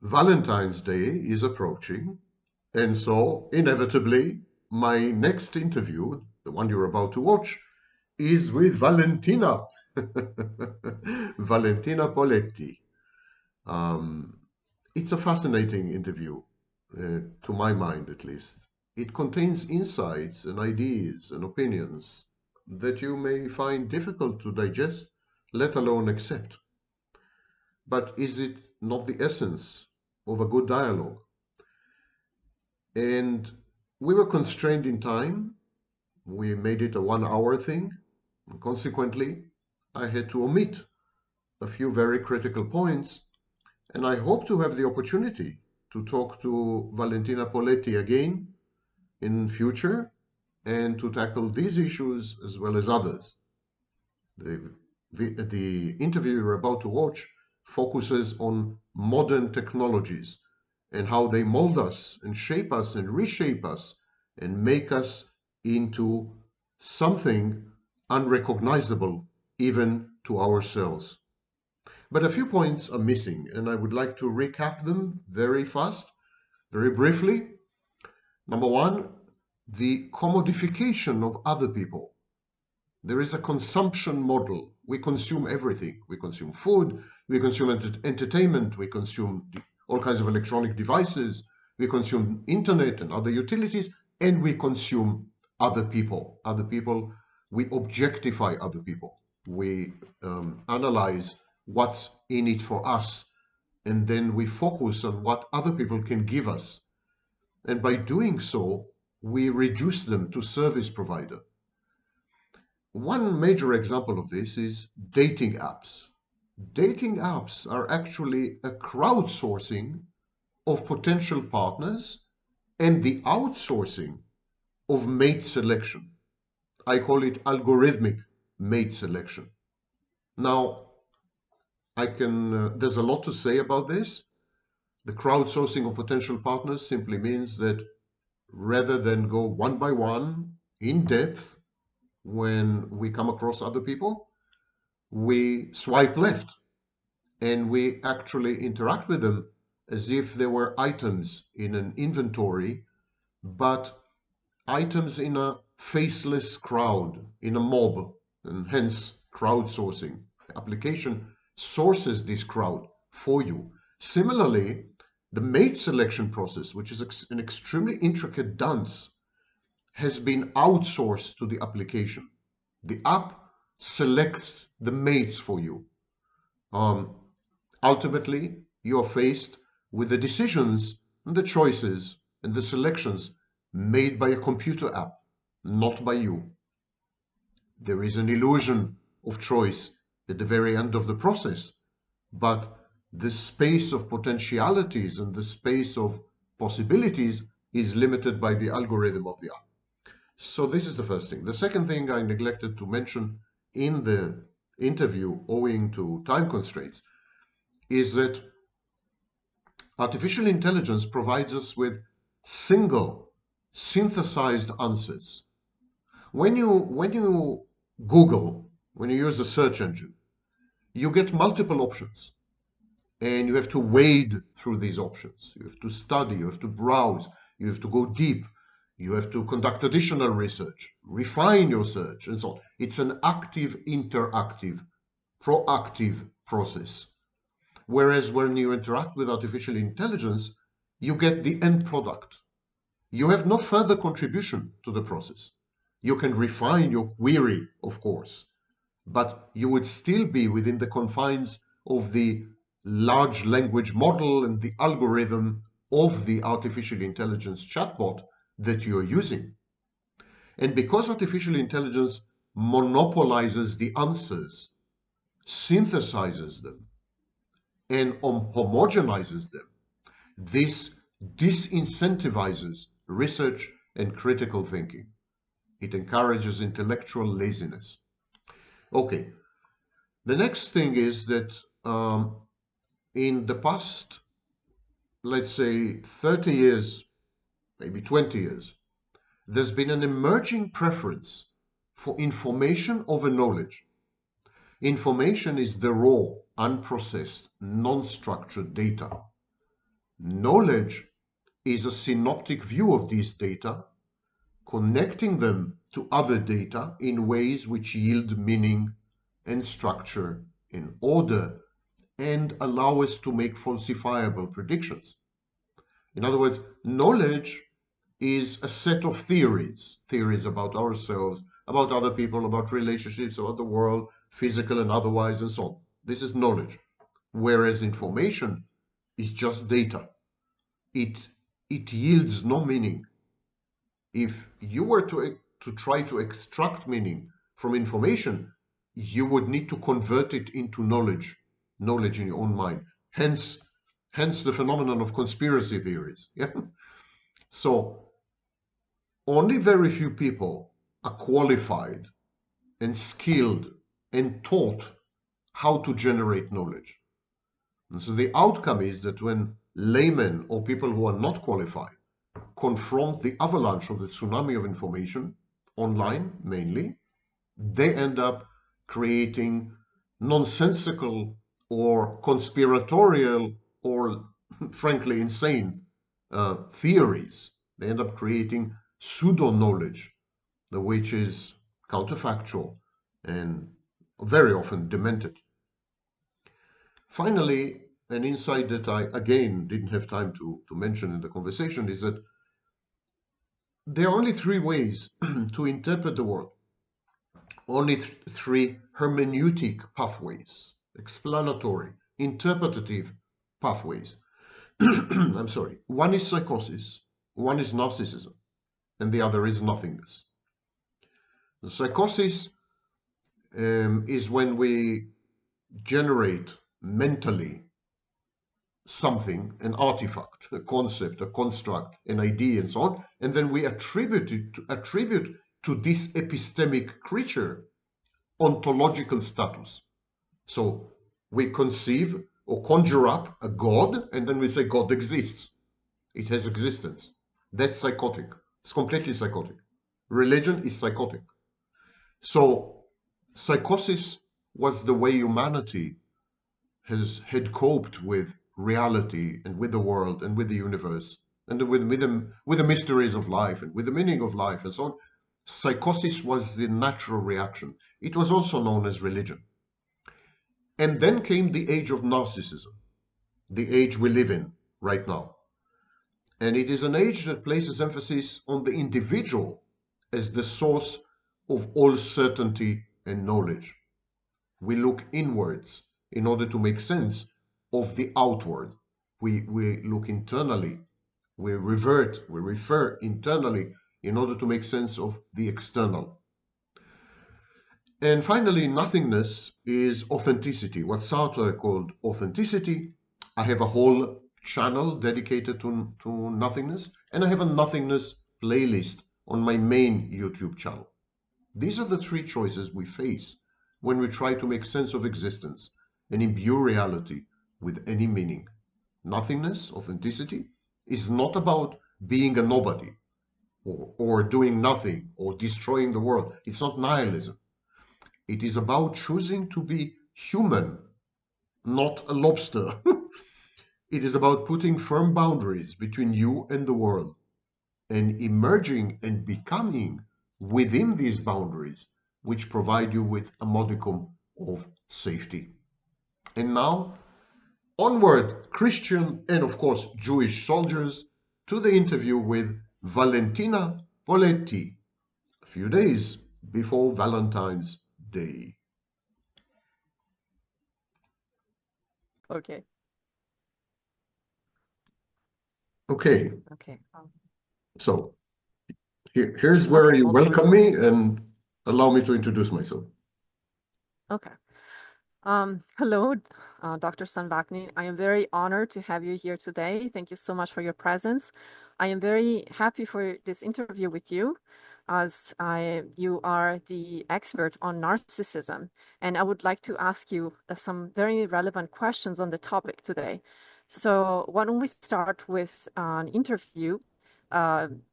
Valentine's Day is approaching, and so inevitably, my next interview, the one you're about to watch, is with Valentina. Valentina Poletti. Um, it's a fascinating interview, to my mind at least. It contains insights and ideas and opinions that you may find difficult to digest, let alone accept. But is it not the essence of a good dialogue? And we were constrained in time. We made it a 1 hour thing. And consequently, I had to omit a few very critical points. And I hope to have the opportunity to talk to Valentina Poletti again in future and to tackle these issues as well as others. The interview you're about to watch focuses on modern technologies and how they mold us and shape us and reshape us and make us into something unrecognizable even to ourselves. But a few points are missing, and I would like to recap them very fast, very briefly. Number one, the commodification of other people. There is a consumption model. We consume everything. We consume food, we consume entertainment, we consume all kinds of electronic devices, we consume internet and other utilities, and we consume other people. Other people, we objectify other people. We analyze what's in it for us, and then we focus on what other people can give us. And by doing so, we reduce them to service provider. One major example of this is dating apps. Dating apps are actually a crowdsourcing of potential partners and the outsourcing of mate selection. I call it algorithmic mate selection. Now, there's a lot to say about this. The crowdsourcing of potential partners simply means that rather than go one by one in depth when we come across other people, we swipe left and we actually interact with them as if they were items in an inventory, but items in a faceless crowd, in a mob, and hence crowdsourcing. The application sources this crowd for you. Similarly, the mate selection process, which is an extremely intricate dance, has been outsourced to the application. The app selects the mates for you. Ultimately, you are faced with the decisions and the choices and the selections made by a computer app, not by you. There is an illusion of choice at the very end of the process, but the space of potentialities and the space of possibilities is limited by the algorithm of the app. So this is the first thing. The second thing I neglected to mention in the interview, owing to time constraints, is that artificial intelligence provides us with single, synthesized answers. When you Google, when you use a search engine, you get multiple options. And you have to wade through these options. You have to study, you have to browse, you have to go deep, you have to conduct additional research, refine your search, and so on. It's an active, interactive, proactive process. Whereas when you interact with artificial intelligence, you get the end product. You have no further contribution to the process. You can refine your query, of course, but you would still be within the confines of the large language model and the algorithm of the artificial intelligence chatbot that you're using. And because artificial intelligence monopolizes the answers, synthesizes them, and homogenizes them, this disincentivizes research and critical thinking. It encourages intellectual laziness. Okay, the next thing is that in the past, let's say 30 years, maybe 20 years, there's been an emerging preference for information over knowledge. Information is the raw, unprocessed, non-structured data. Knowledge is a synoptic view of these data, connecting them to other data in ways which yield meaning and structure and order and allow us to make falsifiable predictions. In other words, knowledge is a set of theories about ourselves, about other people, about relationships, about the world, physical and otherwise, and so on. This is knowledge. Whereas information is just data. It yields no meaning. If you were to try to extract meaning from information, you would need to convert it into knowledge in your own mind. Hence the phenomenon of conspiracy theories. Yeah? So only very few people are qualified and skilled and taught how to generate knowledge. And so the outcome is that when laymen or people who are not qualified confront the avalanche of the tsunami of information, online mainly, they end up creating nonsensical or conspiratorial or frankly insane theories. They end up creating pseudo-knowledge, which is counterfactual and very often demented. Finally, an insight that I, again, didn't have time to mention in the conversation is that there are only three ways to interpret the world. Only three hermeneutic pathways, explanatory, interpretative pathways. I'm sorry. One is psychosis, one is narcissism, and the other is nothingness. The psychosis is when we generate mentally something, an artifact, a concept, a construct, an idea, and so on, and then we attribute to this epistemic creature ontological status. So we conceive or conjure up a god, and then we say God exists. It has existence. That's psychotic. It's completely psychotic. Religion is psychotic. So psychosis was the way humanity had coped with reality and with the world and with the universe and with the mysteries of life and with the meaning of life and so on. Psychosis was the natural reaction. It was also known as religion. And then came the age of narcissism, the age we live in right now. And it is an age that places emphasis on the individual as the source of all certainty and knowledge. We look inwards in order to make sense of the outward. We look internally. We refer internally in order to make sense of the external. And finally, nothingness is authenticity, what Sartre called authenticity. I have a whole channel dedicated to nothingness, and I have a nothingness playlist on my main YouTube channel. These are the three choices we face when we try to make sense of existence and imbue reality with any meaning. Nothingness, authenticity, is not about being a nobody or doing nothing or destroying the world. It's not nihilism. It is about choosing to be human, not a lobster. It is about putting firm boundaries between you and the world and emerging and becoming within these boundaries, which provide you with a modicum of safety. And now, onward, Christian and of course Jewish soldiers, to the interview with Valentina Poletti, a few days before Valentine's Day. Okay. Okay. Okay. So here's where Okay, you we'll welcome start. me and allow me to introduce myself. Okay. Hello, Dr. Sanbakni. I am very honored to have you here today. Thank you so much for your presence. I am very happy for this interview with you, as you are the expert on narcissism, and I would like to ask you some very relevant questions on the topic today. So why don't we start with an interview,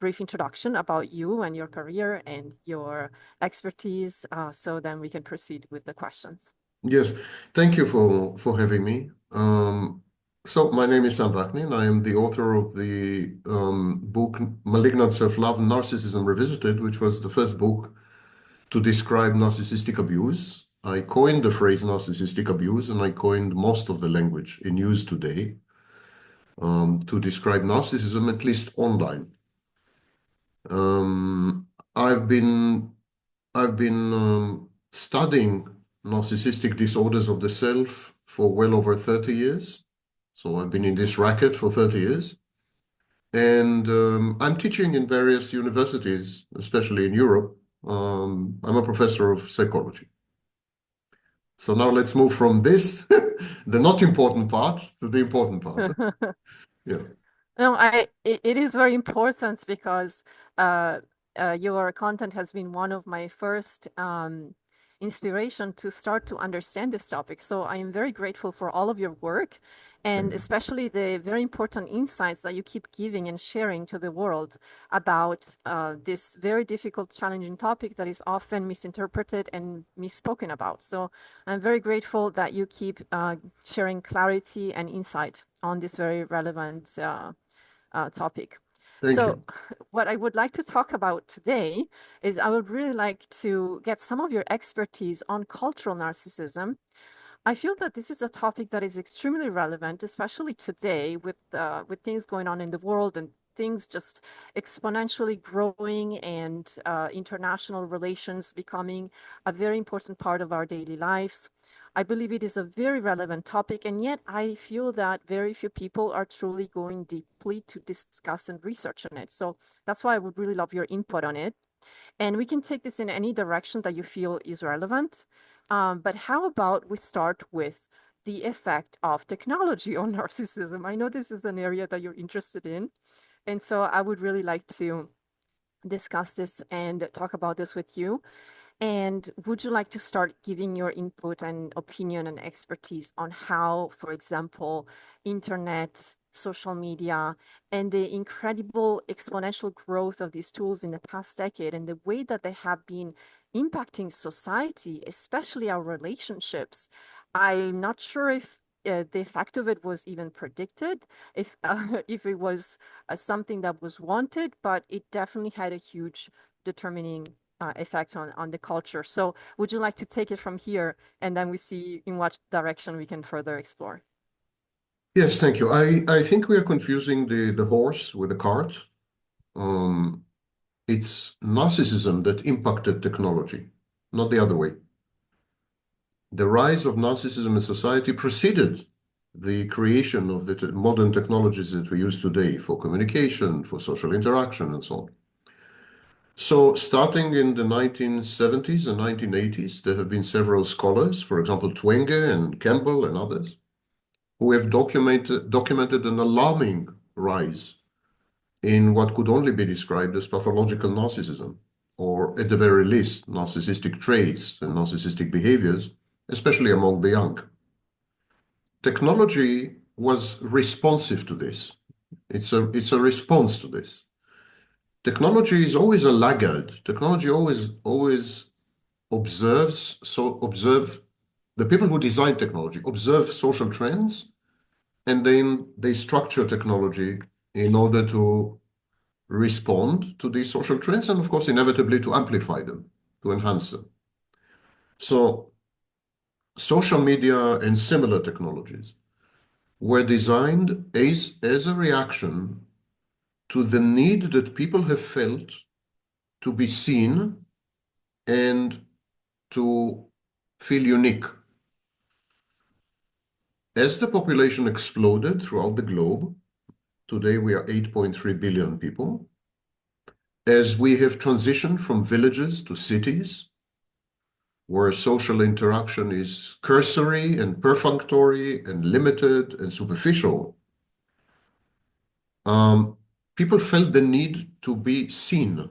brief introduction about you and your career and your expertise, so then we can proceed with the questions. Yes, thank you for having me. So my name is Sam Vaknin, and I am the author of the book Malignant Self-Love and Narcissism Revisited, which was the first book to describe narcissistic abuse. I coined the phrase narcissistic abuse, and I coined most of the language in use today to describe narcissism, at least online. I've been studying narcissistic disorders of the self for well over 30 years. So I've been in this racket for 30 years. And I'm teaching in various universities, especially in Europe. I'm a professor of psychology. So now let's move from this, the not important part, to the important part. Yeah. No, it is very important because your content has been one of my first inspiration to start to understand this topic. So I am very grateful for all of your work, and especially the very important insights that you keep giving and sharing to the world about this very difficult, challenging topic that is often misinterpreted and misspoken about. So I'm very grateful that you keep sharing clarity and insight on this very relevant topic. Thank So you. what I would like to talk about today is I would really like to get some of your expertise on cultural narcissism. I feel that this is a topic that is extremely relevant, especially today with things going on in the world and things just exponentially growing and international relations becoming a very important part of our daily lives. I believe it is a very relevant topic, and yet I feel that very few people are truly going deeply to discuss and research on it. So that's why I would really love your input on it. And we can take this in any direction that you feel is relevant. But how about we start with the effect of technology on narcissism? I know this is an area that you're interested in. And so I would really like to discuss this and talk about this with you. And would you like to start giving your input and opinion and expertise on how, for example, internet, social media, and the incredible exponential growth of these tools in the past decade and the way that they have been impacting society, especially our relationships? I'm not sure if the effect of it was even predicted, if it was something that was wanted, but it definitely had a huge determining effect on the culture. So would you like to take it from here, and then we see in what direction we can further explore? Yes, thank you. I think we are confusing the horse with the cart. Um, it's narcissism that impacted technology, not the other way. The rise of narcissism in society preceded the creation of the modern technologies that we use today for communication, for social interaction, and so on. So, starting in the 1970s and 1980s, there have been several scholars, for example, Twenge and Campbell and others, who have documented an alarming rise in what could only be described as pathological narcissism, or at the very least, narcissistic traits and narcissistic behaviors, especially among the young. Technology was responsive to this. It's a response to this. Technology is always a laggard. Technology always observe the people who design technology, observe social trends, and then they structure technology in order to respond to these social trends and, of course, inevitably to amplify them, to enhance them. So social media and similar technologies were designed as a reaction to the need that people have felt to be seen and to feel unique. As the population exploded throughout the globe, today we are 8.3 billion people, as we have transitioned from villages to cities, where social interaction is cursory and perfunctory and limited and superficial, people felt the need to be seen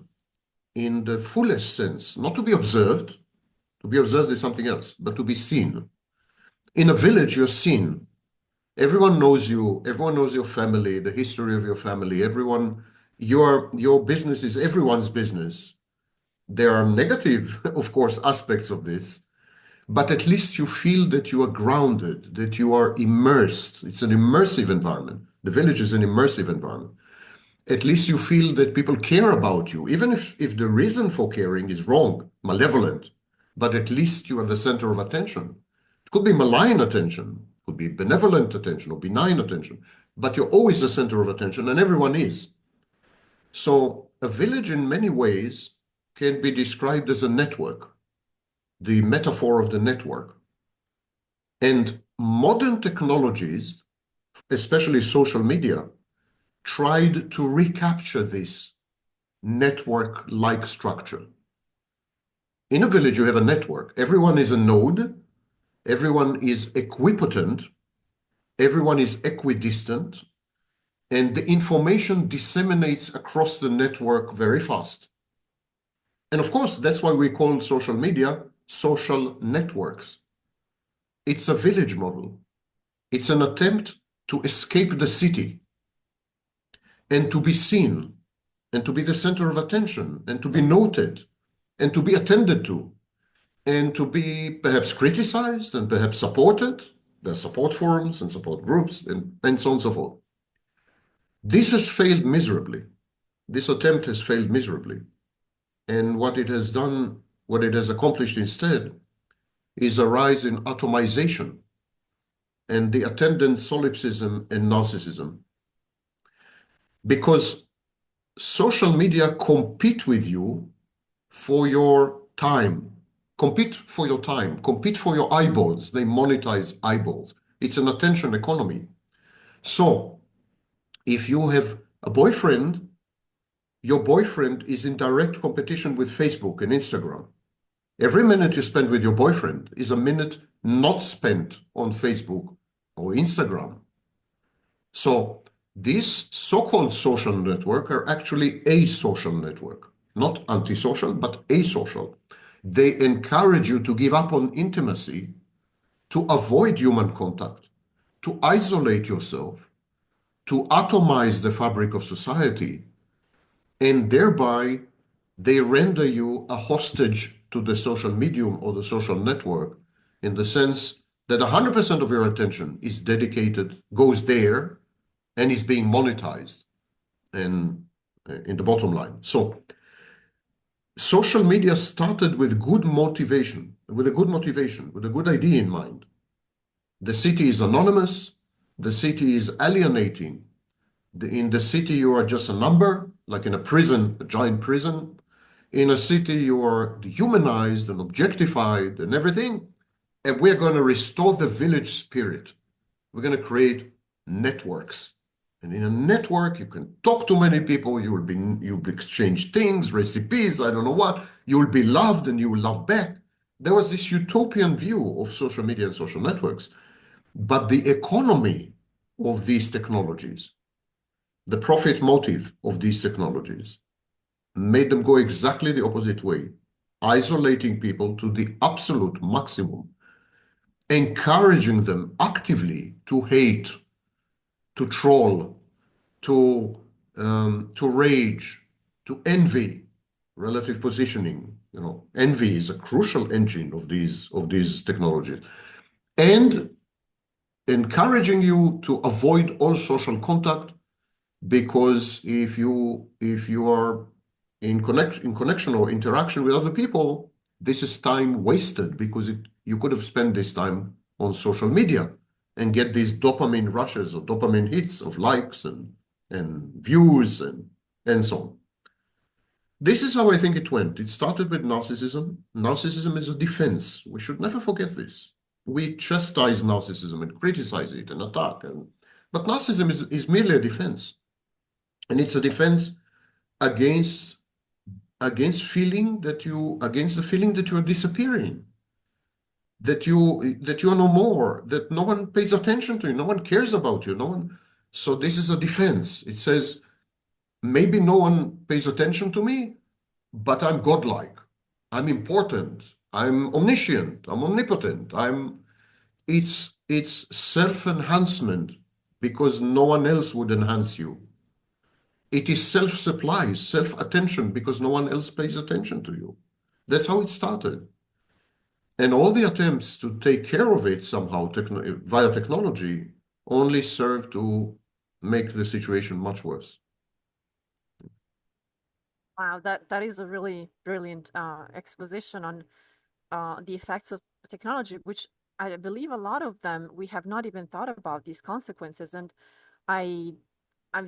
in the fullest sense, not to be observed. To be observed is something else, but to be seen. In a village, you're seen. Everyone knows you. Everyone knows your family, the history of your family. Your business is everyone's business. There are negative, of course, aspects of this, but at least you feel that you are grounded, that you are immersed. It's an immersive environment. The village is an immersive environment. At least you feel that people care about you, even if the reason for caring is wrong, malevolent, but at least you are the center of attention. It could be malign attention, it could be benevolent attention or benign attention, but you're always the center of attention, and everyone is. So a village in many ways can be described as a network, the metaphor of the network. And modern technologies, especially social media, tried to recapture this network-like structure. In a village, you have a network. Everyone is a node. Everyone is equipotent. Everyone is equidistant. And the information disseminates across the network very fast. And of course, that's why we call social media social networks. It's a village model. It's an attempt to escape the city and to be seen and to be the center of attention and to be noted and to be attended to and to be perhaps criticized and perhaps supported. There are support forums and support groups and so on and so forth. This has failed miserably. This attempt has failed miserably. And what it has done, what it has accomplished instead, is a rise in atomization and the attendant solipsism and narcissism. Because social media compete with you for your time, compete for your time, compete for your eyeballs. They monetize eyeballs. It's an attention economy. So if you have a boyfriend, your boyfriend is in direct competition with Facebook and Instagram. Every minute you spend with your boyfriend is a minute not spent on Facebook or Instagram. So these so-called social network are actually asocial network, not antisocial, but asocial. They encourage you to give up on intimacy, to avoid human contact, to isolate yourself, to atomize the fabric of society, and thereby they render you a hostage to the social medium or the social network in the sense that 100% of your attention is dedicated, goes there, and is being monetized and in the bottom line. So social media started with good motivation, with a good idea in mind. The city is anonymous, the city is alienating. In the city, you are just a number, like in a prison, a giant prison. In a city, you are dehumanized and objectified and everything. And we're going to restore the village spirit. We're going to create networks. And in a network, you can talk to many people. You'll exchange things, recipes, I don't know what. You will be loved and you will love back. There was this utopian view of social media and social networks. But the economy of these technologies, the profit motive of these technologies, made them go exactly the opposite way, isolating people to the absolute maximum, encouraging them actively to hate, to troll, to rage, to envy, relative positioning. You know, envy is a crucial engine of these technologies, and encouraging you to avoid all social contact, because if you are in connection or interaction with other people, this is time wasted, because you could have spent this time on social media and get these dopamine rushes or dopamine hits of likes and views and so on. This is how I think it went. It started with narcissism. Narcissism is a defense. We should never forget this. We chastise narcissism and criticize it and attack, but narcissism is merely a defense. And it's a defense against the feeling that you are disappearing, that you are no more, that no one pays attention to you, no one cares about you, no one. So this is a defense. It says, maybe no one pays attention to me, but I'm godlike, I'm important, I'm omniscient, I'm omnipotent, it's self-enhancement, because no one else would enhance you. It is self-supply, self-attention, because no one else pays attention to you. That's how it started. And all the attempts to take care of it somehow via technology only serve to make the situation much worse. Wow, that is a really brilliant exposition on the effects of technology, which I believe a lot of them we have not even thought about these consequences. And I,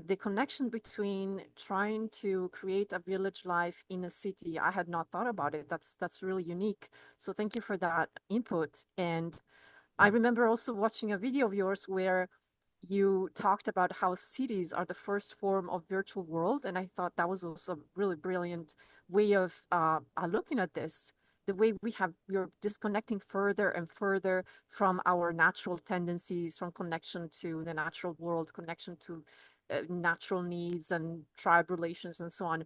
the connection between trying to create a village life in a city, I had not thought about it. That's really unique. So thank you for that input. And I remember also watching a video of yours where you talked about how cities are the first form of virtual world, and I thought that was also a really brilliant way of looking at this. The way we're disconnecting further and further from our natural tendencies, from connection to the natural world, connection to natural needs and tribe relations and so on.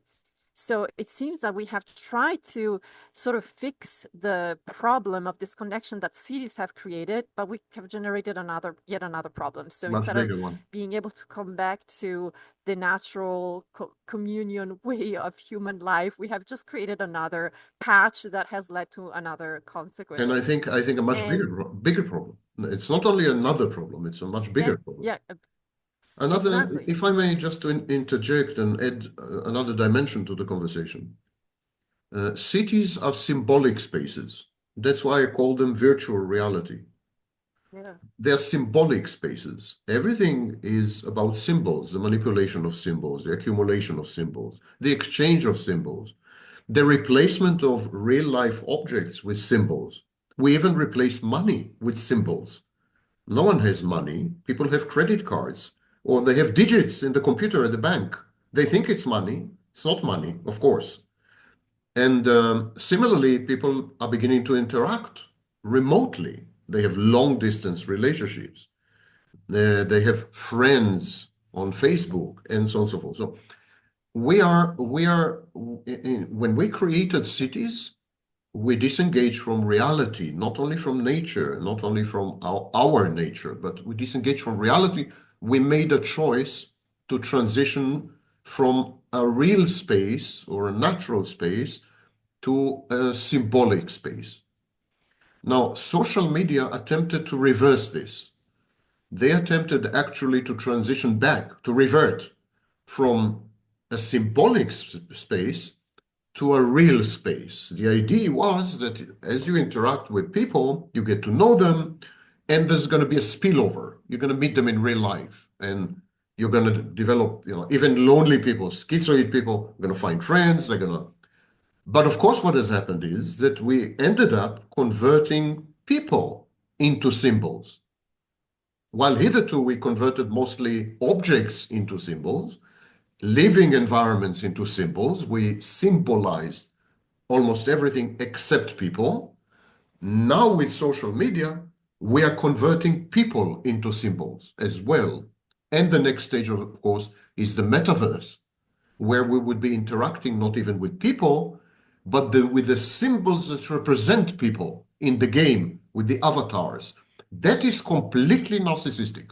So it seems that we have tried to sort of fix the problem of disconnection that cities have created, but we have generated yet another problem. So Much instead of bigger one. being able to come back to the natural communion way of human life, we have just created another patch that has led to another And consequence. I think a much And bigger problem. It's not only another problem, it's a much yeah, bigger problem. yeah, Another, exactly. if I may just to interject and add another dimension to the conversation. Cities are symbolic spaces. That's why I call them virtual reality. Yeah. They're symbolic spaces. Everything is about symbols, the manipulation of symbols, the accumulation of symbols, the exchange of symbols, the replacement of real life objects with symbols. We even replace money with symbols. No one has money. People have credit cards or they have digits in the computer at the bank. They think it's money. It's not money, of course. And similarly, people are beginning to interact remotely. They have long distance relationships. They have friends on Facebook and so on and so forth. So when we created cities, we disengage from reality, not only from nature, not only from our nature, but we disengage from reality. We made a choice to transition from a real space or a natural space to a symbolic space. Now, social media attempted to reverse this. They attempted actually to transition back, to revert from a symbolic space to a real space. The idea was that as you interact with people, you get to know them, and there's going to be a spillover. You're going to meet them in real life, and you're going to develop, even lonely people, schizoid people, are going to find friends. But of course, what has happened is that we ended up converting people into symbols. While hitherto we converted mostly objects into symbols, living environments into symbols, we symbolized almost everything except people. Now with social media, we are converting people into symbols as well. And the next stage, of course, is the metaverse, where we would be interacting not even with people, but with the symbols that represent people in the game, with the avatars. That is completely narcissistic.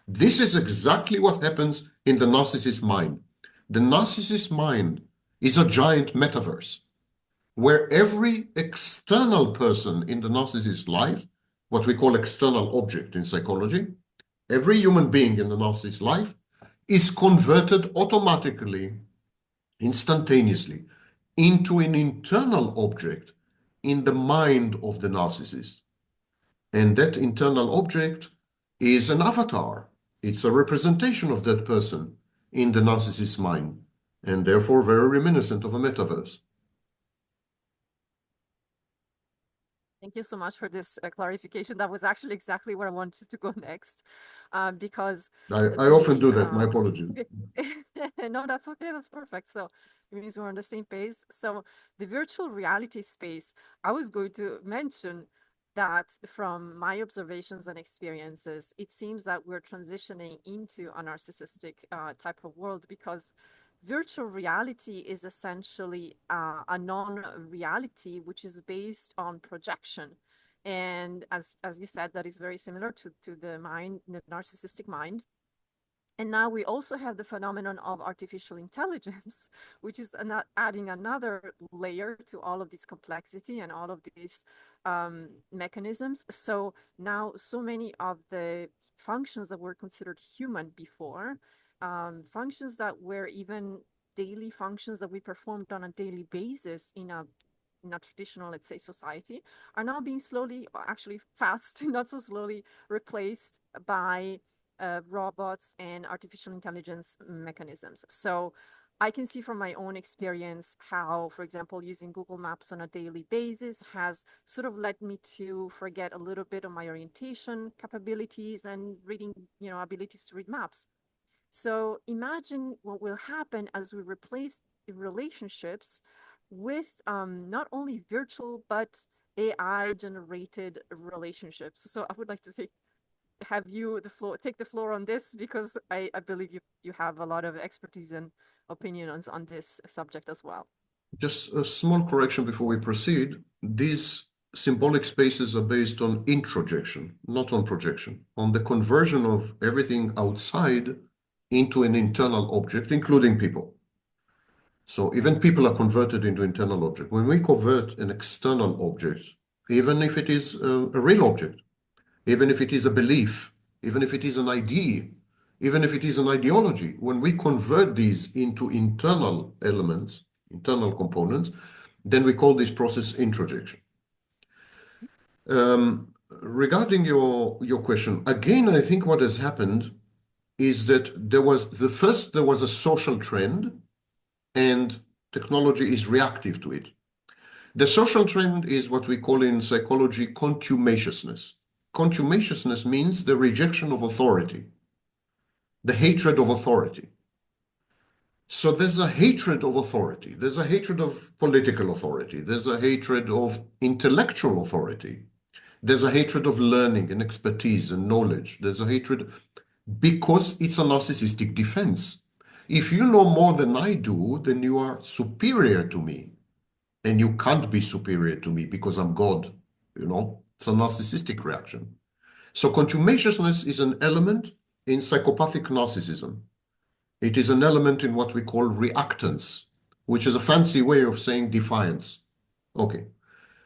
This is exactly what happens in the narcissist mind. The narcissist mind is a giant metaverse where every external person in the narcissist life, what we call external object in psychology, every human being in the narcissist life is converted automatically, instantaneously, into an internal object in the mind of the narcissist. And that internal object is an avatar. It's a representation of that person in the narcissist's mind, and therefore very reminiscent of a metaverse. Thank you so much for this clarification. That was actually exactly where I wanted to go next, because I often the do that. My apologies. no, that's okay. That's perfect. So it means we're on the same page. So the virtual reality space, I was going to mention that from my observations and experiences, it seems that we're transitioning into a narcissistic type of world because virtual reality is essentially a non-reality which is based on projection. And as you said, that is very similar to the mind, the narcissistic mind. And now we also have the phenomenon of artificial intelligence, which is adding another layer to all of this complexity and all of these mechanisms. So now so many of the functions that were considered human before, functions that were even daily functions that we performed on a daily basis in a traditional, let's say, society, are now being slowly, actually fast, not so slowly, replaced by robots and artificial intelligence mechanisms. So I can see from my own experience how, for example, using Google Maps on a daily basis has sort of led me to forget a little bit of my orientation capabilities and reading, abilities to read maps. So imagine what will happen as we replace relationships with not only virtual but AI generated relationships. So I would like to have you take the floor on this, because I believe you have a lot of expertise and opinions on this subject as well. Just a small correction before we proceed. These symbolic spaces are based on introjection, not on projection, on the conversion of everything outside into an internal object, including people. So even people are converted into internal object. When we convert an external object, even if it is a real object, even if it is a belief, even if it is an idea, even if it is an ideology, when we convert these into internal elements, internal components, then we call this process introjection. Regarding your question, again, I think what has happened is that there was a social trend, and technology is reactive to it. The social trend is what we call in psychology contumaciousness. Contumaciousness means the rejection of authority, the hatred of authority. So there's a hatred of authority. There's a hatred of political authority. There's a hatred of intellectual authority. There's a hatred of learning and expertise and knowledge. There's a hatred because it's a narcissistic defense. If you know more than I do, then you are superior to me. And you can't be superior to me because I'm God. It's a narcissistic reaction. So contumaciousness is an element in psychopathic narcissism. It is an element in what we call reactance, which is a fancy way of saying defiance. Okay.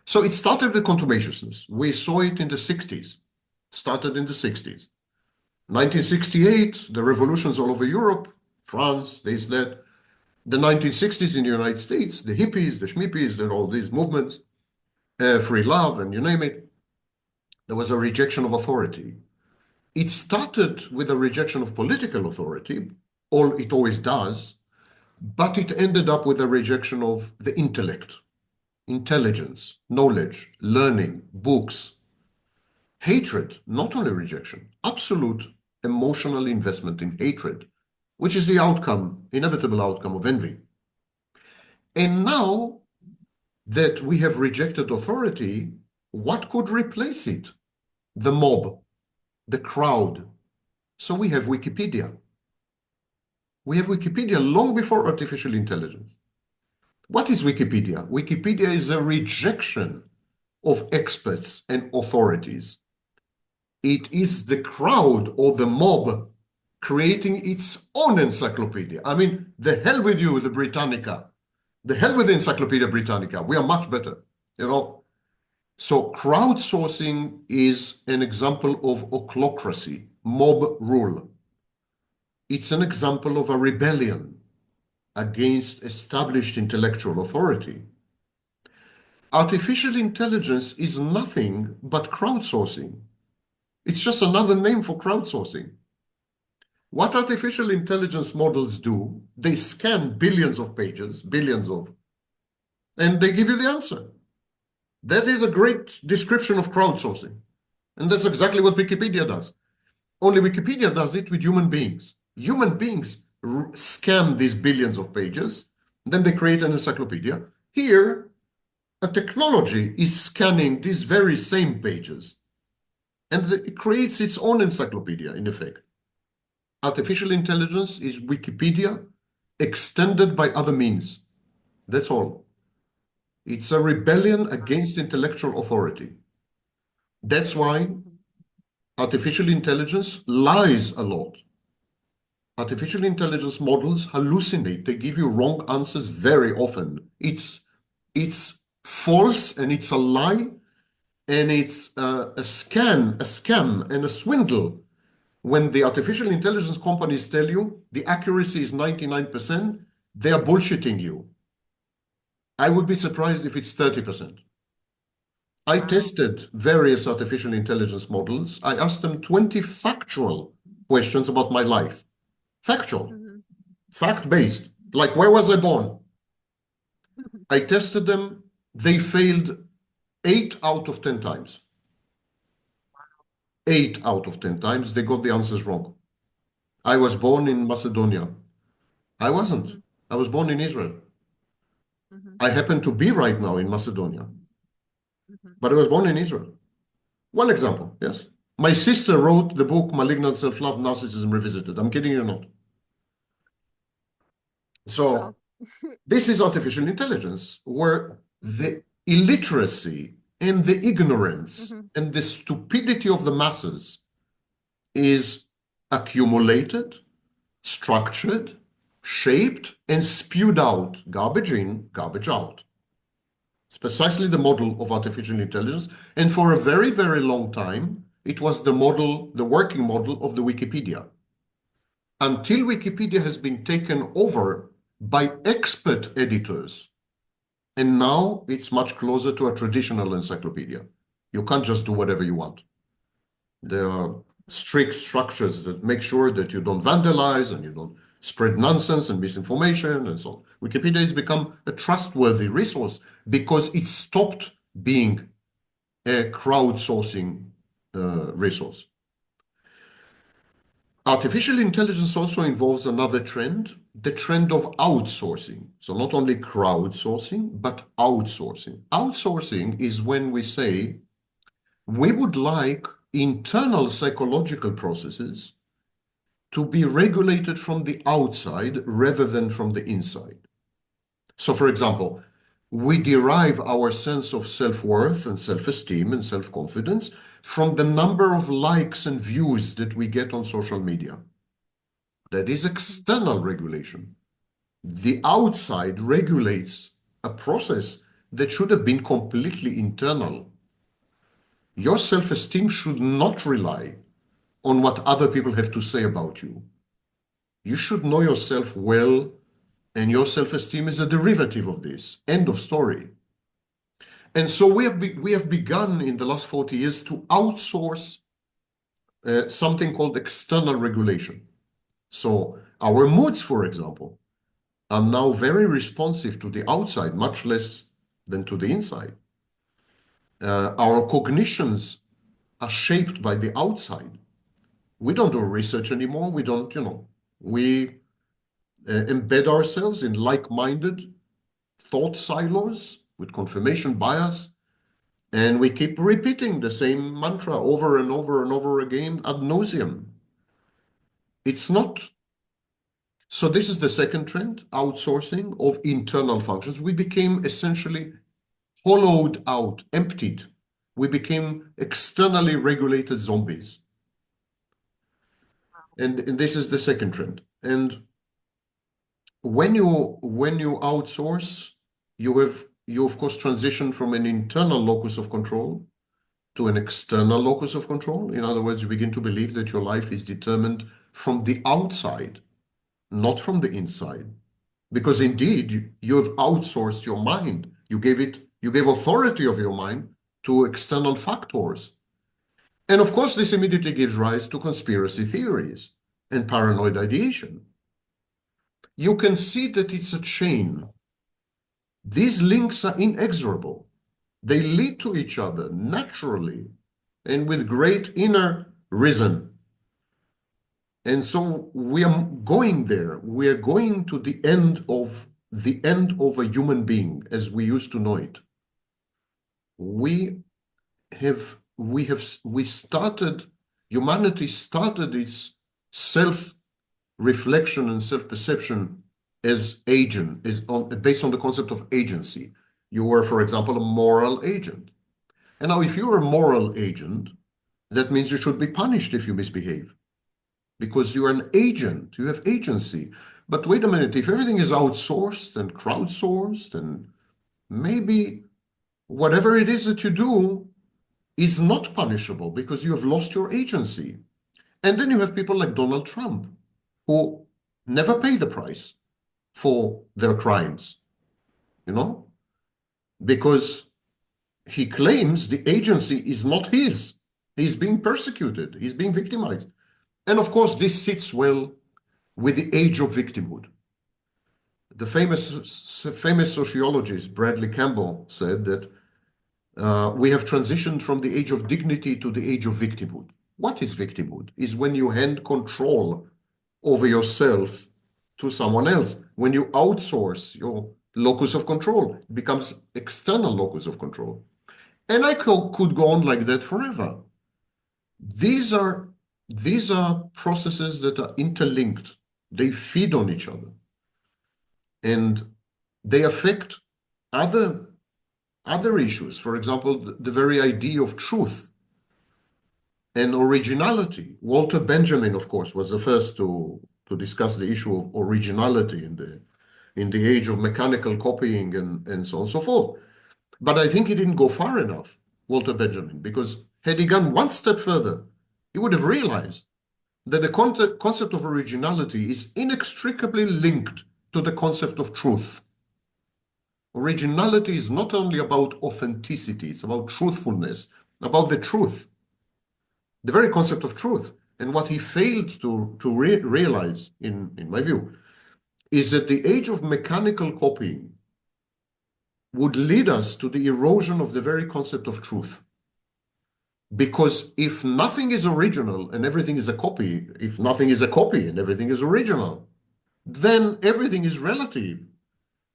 So it started with contumaciousness. We saw it in the 60s. Started in the 60s. 1968, the revolutions all over Europe, France, this, that. The 1960s in the United States, the hippies, the schmippies, all these movements, free love, and you name it. There was a rejection of authority. It started with a rejection of political authority, it always does, but it ended up with a rejection of the intellect, intelligence, knowledge, learning, books, hatred, not only rejection, absolute emotional investment in hatred, which is the inevitable outcome of envy. And now that we have rejected authority, what could replace it? The mob, the crowd. So we have Wikipedia. We have Wikipedia long before artificial intelligence. What is Wikipedia? Wikipedia is a rejection of experts and authorities. It is the crowd or the mob creating its own encyclopedia. I mean, the hell with you, the Britannica. The hell with the Encyclopedia Britannica. We are much better, So crowdsourcing is an example of ochlocracy, mob rule. It's an example of a rebellion against established intellectual authority. Artificial intelligence is nothing but crowdsourcing. It's just another name for crowdsourcing. What artificial intelligence models do, they scan billions of pages, and they give you the answer. That is a great description of crowdsourcing. And that's exactly what Wikipedia does. Only Wikipedia does it with human beings. Human beings scan these billions of pages, then they create an encyclopedia. Here, a technology is scanning these very same pages, and it creates its own encyclopedia, in effect. Artificial intelligence is Wikipedia extended by other means. That's all. It's a rebellion against intellectual authority. That's why artificial intelligence lies a lot. Artificial intelligence models hallucinate. They give you wrong answers very often. It's false and it's a lie and it's a scam and a swindle. When the artificial intelligence companies tell you the accuracy is 99%, they are bullshitting you. I would be surprised if it's 30%. I tested various artificial intelligence models. I asked them 20 factual questions about my life. Factual, fact-based, like where was I born? I tested them. They failed 8 out of 10 times. 8 out of 10 times, they got the answers wrong. I was born in Macedonia. I wasn't. I was born in Israel. I happen to be right now in Macedonia, but I was born in Israel. One example, yes. My sister wrote the book Malignant Self-Love, Narcissism Revisited. I'm kidding you not. So this is artificial intelligence, where the illiteracy and the ignorance and the stupidity of the masses is accumulated, structured, shaped, and spewed out, garbage in, garbage out. It's precisely the model of artificial intelligence. And for a very, very long time, it was the model, the working model of the Wikipedia. Until Wikipedia has been taken over by expert editors. And now it's much closer to a traditional encyclopedia. You can't just do whatever you want. There are strict structures that make sure that you don't vandalize and you don't spread nonsense and misinformation and so on. Wikipedia has become a trustworthy resource because it stopped being a crowdsourcing resource. Artificial intelligence also involves another trend, the trend of outsourcing. So not only crowdsourcing, but outsourcing. Outsourcing is when we say we would like internal psychological processes to be regulated from the outside rather than from the inside. So, for example, we derive our sense of self-worth and self-esteem and self-confidence from the number of likes and views that we get on social media. That is external regulation. The outside regulates a process that should have been completely internal. Your self-esteem should not rely on what other people have to say about you. You should know yourself well, and your self-esteem is a derivative of this. End of story. And so we have begun in the last 40 years to outsource something called external regulation. So our moods, for example, are now very responsive to the outside, much less than to the inside. Our cognitions are shaped by the outside. We don't do research anymore. We don't, we embed ourselves in like-minded thought silos with confirmation bias, and we keep repeating the same mantra over and over and over again ad nauseum. It's not. So this is the second trend, outsourcing of internal functions. We became essentially hollowed out, emptied. We became externally regulated zombies. And this is the second trend. And when you outsource, you of course transition from an internal locus of control to an external locus of control. In other words, you begin to believe that your life is determined from the outside, not from the inside. Because indeed, you have outsourced your mind. You gave authority of your mind to external factors. And of course, this immediately gives rise to conspiracy theories and paranoid ideation. You can see that it's a chain. These links are inexorable. They lead to each other naturally and with great inner reason. And so we are going there. We are going to the end of a human being as we used to know it. Humanity started its self-reflection and self-perception as agent, based on the concept of agency. You were, for example, a moral agent. And now if you're a moral agent, that means you should be punished if you misbehave. because you're an agent, you have agency. But wait a minute, if everything is outsourced and crowdsourced, and maybe whatever it is that you do is not punishable because you have lost your agency. And then you have people like Donald Trump, who never pay the price for their crimes, you know, because he claims the agency is not his. He's being persecuted, he's being victimized. And of course, this sits well with the age of victimhood. The famous sociologist Bradley Campbell said that we have transitioned from the age of dignity to the age of victimhood. What is victimhood? Is when you hand control over yourself to someone else. When you outsource your locus of control, it becomes external locus of control. And I could go on like that forever. These are processes that are interlinked. They feed on each other. And they affect other issues. For example, the very idea of truth and originality. Walter Benjamin, of course, was the first to discuss the issue of originality in the age of mechanical copying and so on and so forth. But I think he didn't go far enough, Walter Benjamin, because had he gone one step further, he would have realized that the concept of originality is inextricably linked to the concept of truth. Originality is not only about authenticity, it's about truthfulness, about the truth, the very concept of truth. And what he failed to realize, in my view, is that the age of mechanical copying would lead us to the erosion of the very concept of truth. Because if nothing is original and everything is a copy, if nothing is a copy and everything is original, then everything is relative.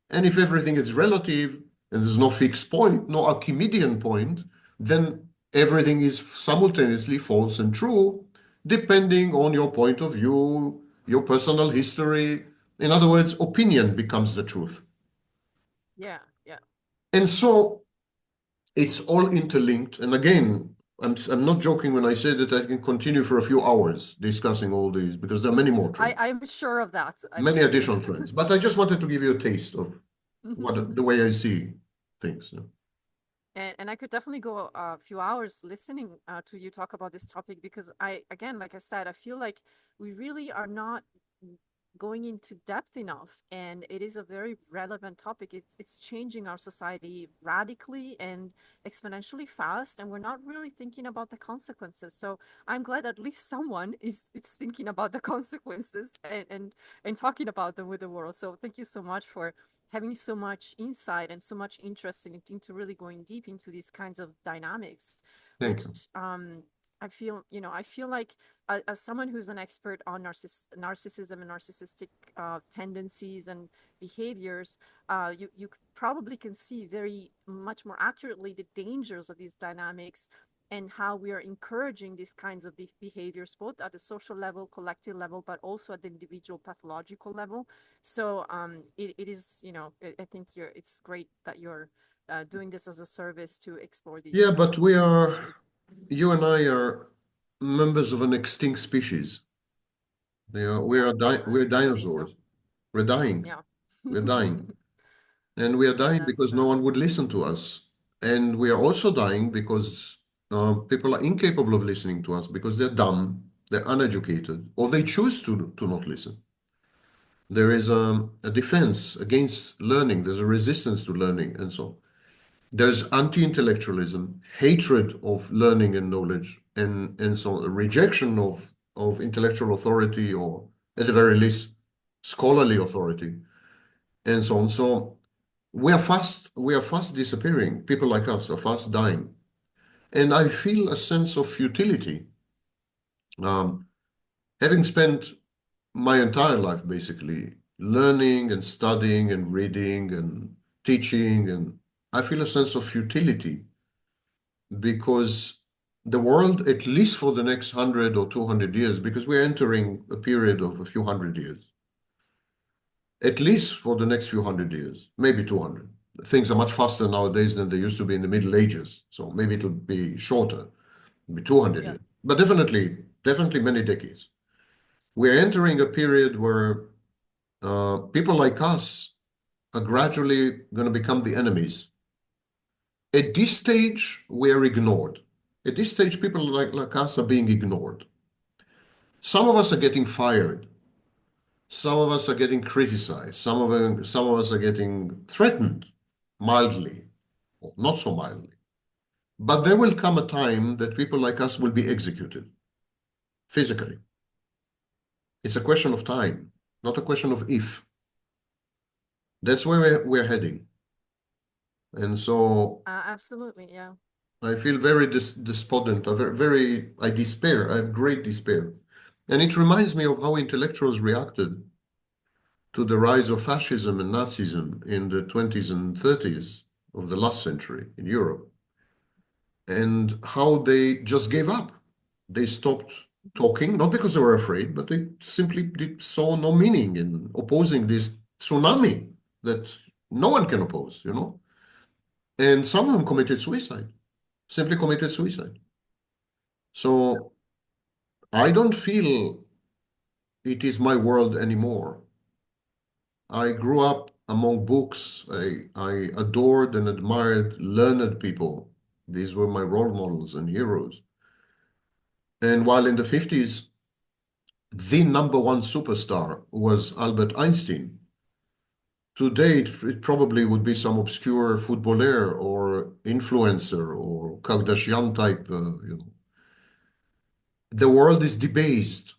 And if everything is relative and there's no fixed point, no Archimedean point, then everything is simultaneously false and true, depending on your point of view, your personal history. In other words, opinion becomes the truth. Yeah, yeah. And so it's all interlinked. And again, I'm not joking when I say that I can continue for a few hours discussing all these, because there are many more trends. I'm sure of that. Many additional trends. But I just wanted to give you a taste of the way I see things. Yeah. And I could definitely go a few hours listening to you talk about this topic, because again, like I said, I feel like we really are not going into depth enough, and it is a very relevant topic. It's changing our society radically and exponentially fast, and we're not really thinking about the consequences. So I'm glad at least someone is thinking about the consequences and talking about them with the world. So thank you so much for having so much insight and so much interest into really going deep into these kinds of dynamics. Thank Which I feel like as someone who's an expert on narcissism and narcissistic tendencies and behaviors, you probably can see very much more accurately the dangers of these dynamics and how we are encouraging these kinds of behaviors, both at the social level, collective level, but also at the individual pathological level. So it is, I think it's great that you're doing this as a service to explore these. Yeah, but you and I are members of an extinct species. We're dinosaurs. So. We're dying. Yeah. We're dying. And we are dying because no one would listen to us. And we are also dying because people are incapable of listening to us because they're dumb, they're uneducated, or they choose to not listen. There is a defense against learning, there's a resistance to learning, and so there's anti-intellectualism, hatred of learning and knowledge, and so a rejection of intellectual authority, or at the very least, scholarly authority, and so on. So we are fast disappearing. People like us are fast dying. And I feel a sense of futility. Having spent my entire life basically learning and studying and reading and teaching, and I feel a sense of futility because the world, at least for the next 100 or 200 years, because we're entering a period of a few hundred years, at least for the next few hundred years, maybe 200. Things are much faster nowadays than they used to be in the Middle Ages. So maybe it'll be shorter, maybe 200 years, but definitely many decades. We're entering a period where people like us are gradually going to become the enemies. At this stage, we're ignored. At this stage, people like us are being ignored. Some of us are getting fired. Some of us are getting criticized. Some of us are getting threatened mildly, or not so mildly. But there will come a time that people like us will be executed physically. It's a question of time, not a question of if. That's where we're heading. And so Absolutely, yeah. I feel very despondent, I despair. I have great despair. And it reminds me of how intellectuals reacted to the rise of fascism and Nazism in the 20s and 30s of the last century in Europe, and how they just gave up. They stopped talking, not because they were afraid, but they simply saw no meaning in opposing this tsunami that no one can oppose, you know? And some of them committed suicide, simply committed suicide. So I don't feel it is my world anymore. I grew up among books. I adored and admired learned people. These were my role models and heroes. And while in the 50s, the number one superstar was Albert Einstein, today it probably would be some obscure footballer or influencer or Kardashian type. The world is debased.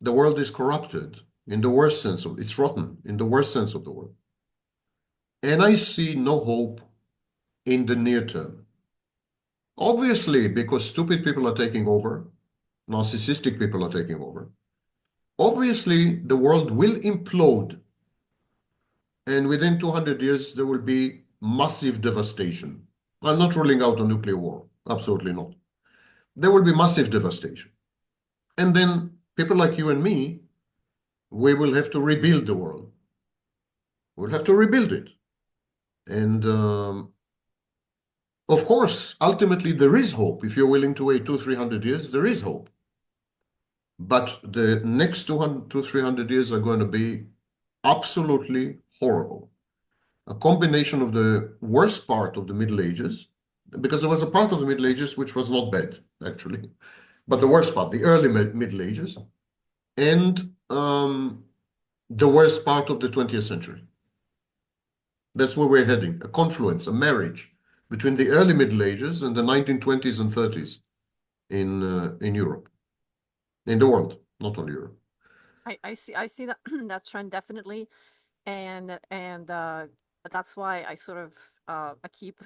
The world is corrupted in the worst sense of it's rotten in the worst sense of the word. And I see no hope in the near term. Obviously, because stupid people are taking over, narcissistic people are taking over. Obviously, the world will implode. And within 200 years, there will be massive devastation. I'm not ruling out a nuclear war. Absolutely not. There will be massive devastation. And then people like you and me, we will have to rebuild the world. We'll have to rebuild it. And of course, ultimately, there is hope. If you're willing to wait 200-300 years, there is hope. But the next 200-300 years are going to be absolutely horrible. A combination of the worst part of the Middle Ages, because there was a part of the Middle Ages which was not bad, actually, but the worst part, the early Middle Ages, and the worst part of the 20th century. That's where we're heading, a confluence, a marriage between the early Middle Ages and the 1920s and 30s in Europe, in the world, not only Europe. I see that that trend definitely, and that's why I sort of I keep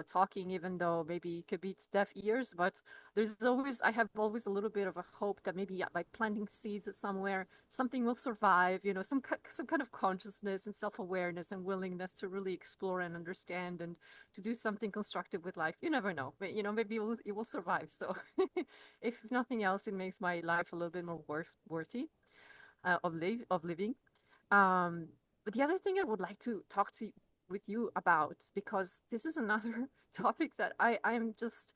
talking, even though maybe it could be to deaf ears. But I have always a little bit of a hope that maybe by planting seeds somewhere, something will survive. You know, some kind of consciousness and self-awareness and willingness to really explore and understand and to do something constructive with life. You never know, but you know, maybe it will survive. So, if nothing else, it makes my life a little bit more worthy of living. But the other thing I would like to talk to with you about, because this is another topic that I am just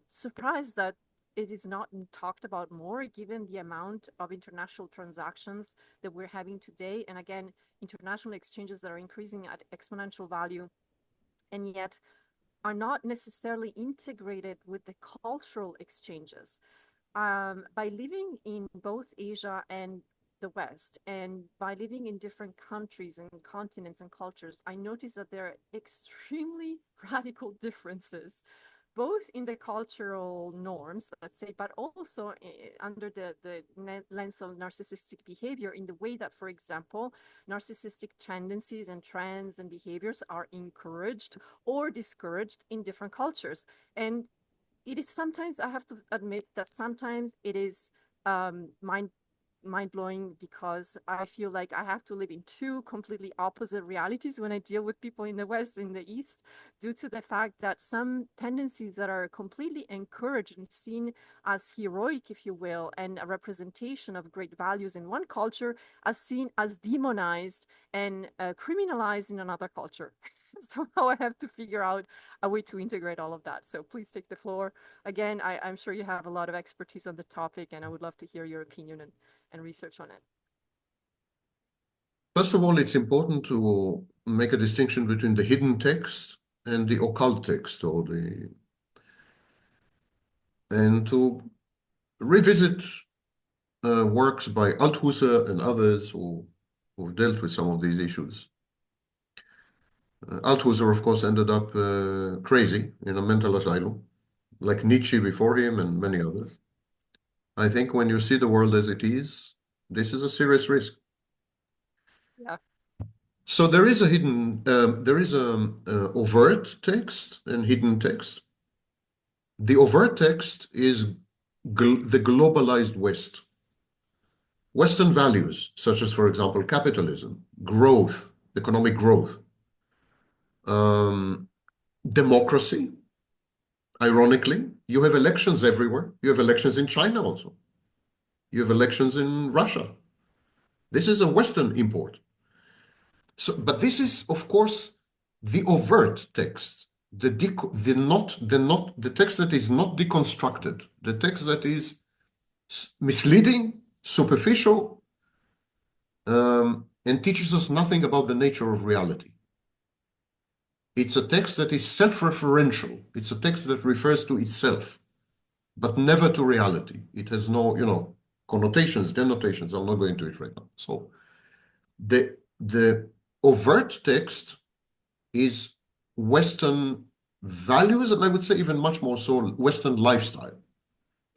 surprised that it is not talked about more, given the amount of international transactions that we're having today, and again, international exchanges that are increasing at exponential value, and yet are not necessarily integrated with the cultural exchanges. By living in both Asia and the West, and by living in different countries and continents and cultures, I noticed that there are extremely radical differences, both in the cultural norms, let's say, but also under the lens of narcissistic behavior, in the way that, for example, narcissistic tendencies and trends and behaviors are encouraged or discouraged in different cultures. And it is sometimes, I have to admit that sometimes it is mind blowing, because I feel like I have to live in two completely opposite realities when I deal with people in the West and the East, due to the fact that some tendencies that are completely encouraged and seen as heroic, if you will, and a representation of great values in one culture, as seen as demonized and criminalized in another culture. Somehow I have to figure out a way to integrate all of that. So please take the floor. Again, I'm sure you have a lot of expertise on the topic, and I would love to hear your opinion and research on it? First of all, it's important to make a distinction between the hidden text and the occult text, and to revisit works by Althusser and others who've dealt with some of these issues. Althusser, of course, ended up crazy in a mental asylum, like Nietzsche before him and many others. I think when you see the world as it is, this is a serious risk. Yeah. So there is a overt text and hidden text. The overt text is the globalized West. Western values, such as, for example, capitalism, growth, economic growth, democracy. Ironically, you have elections everywhere. You have elections in China also. You have elections in Russia. This is a Western import. So, but this is, of course, the overt text, the text that is not deconstructed, the text that is misleading, superficial, and teaches us nothing about the nature of reality. It's a text that is self-referential. It's a text that refers to itself, but never to reality. It has no, connotations, denotations. I'm not going to it right now. So the overt text is Western values, and I would say even much more so Western lifestyle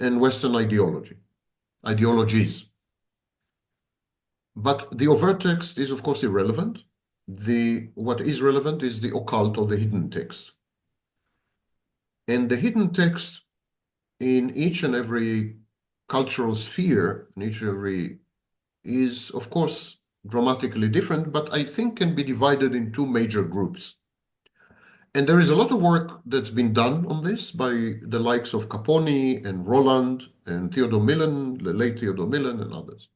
and Western ideologies. But the overt text is, of course, irrelevant. What is relevant is the occult or the hidden text. And the hidden text in each and every cultural sphere, is, of course, dramatically different, but I think can be divided in two major groups. And there is a lot of work that's been done on this by the likes of Caponi and Roland and Theodore Millon, the late Theodore Millon and others.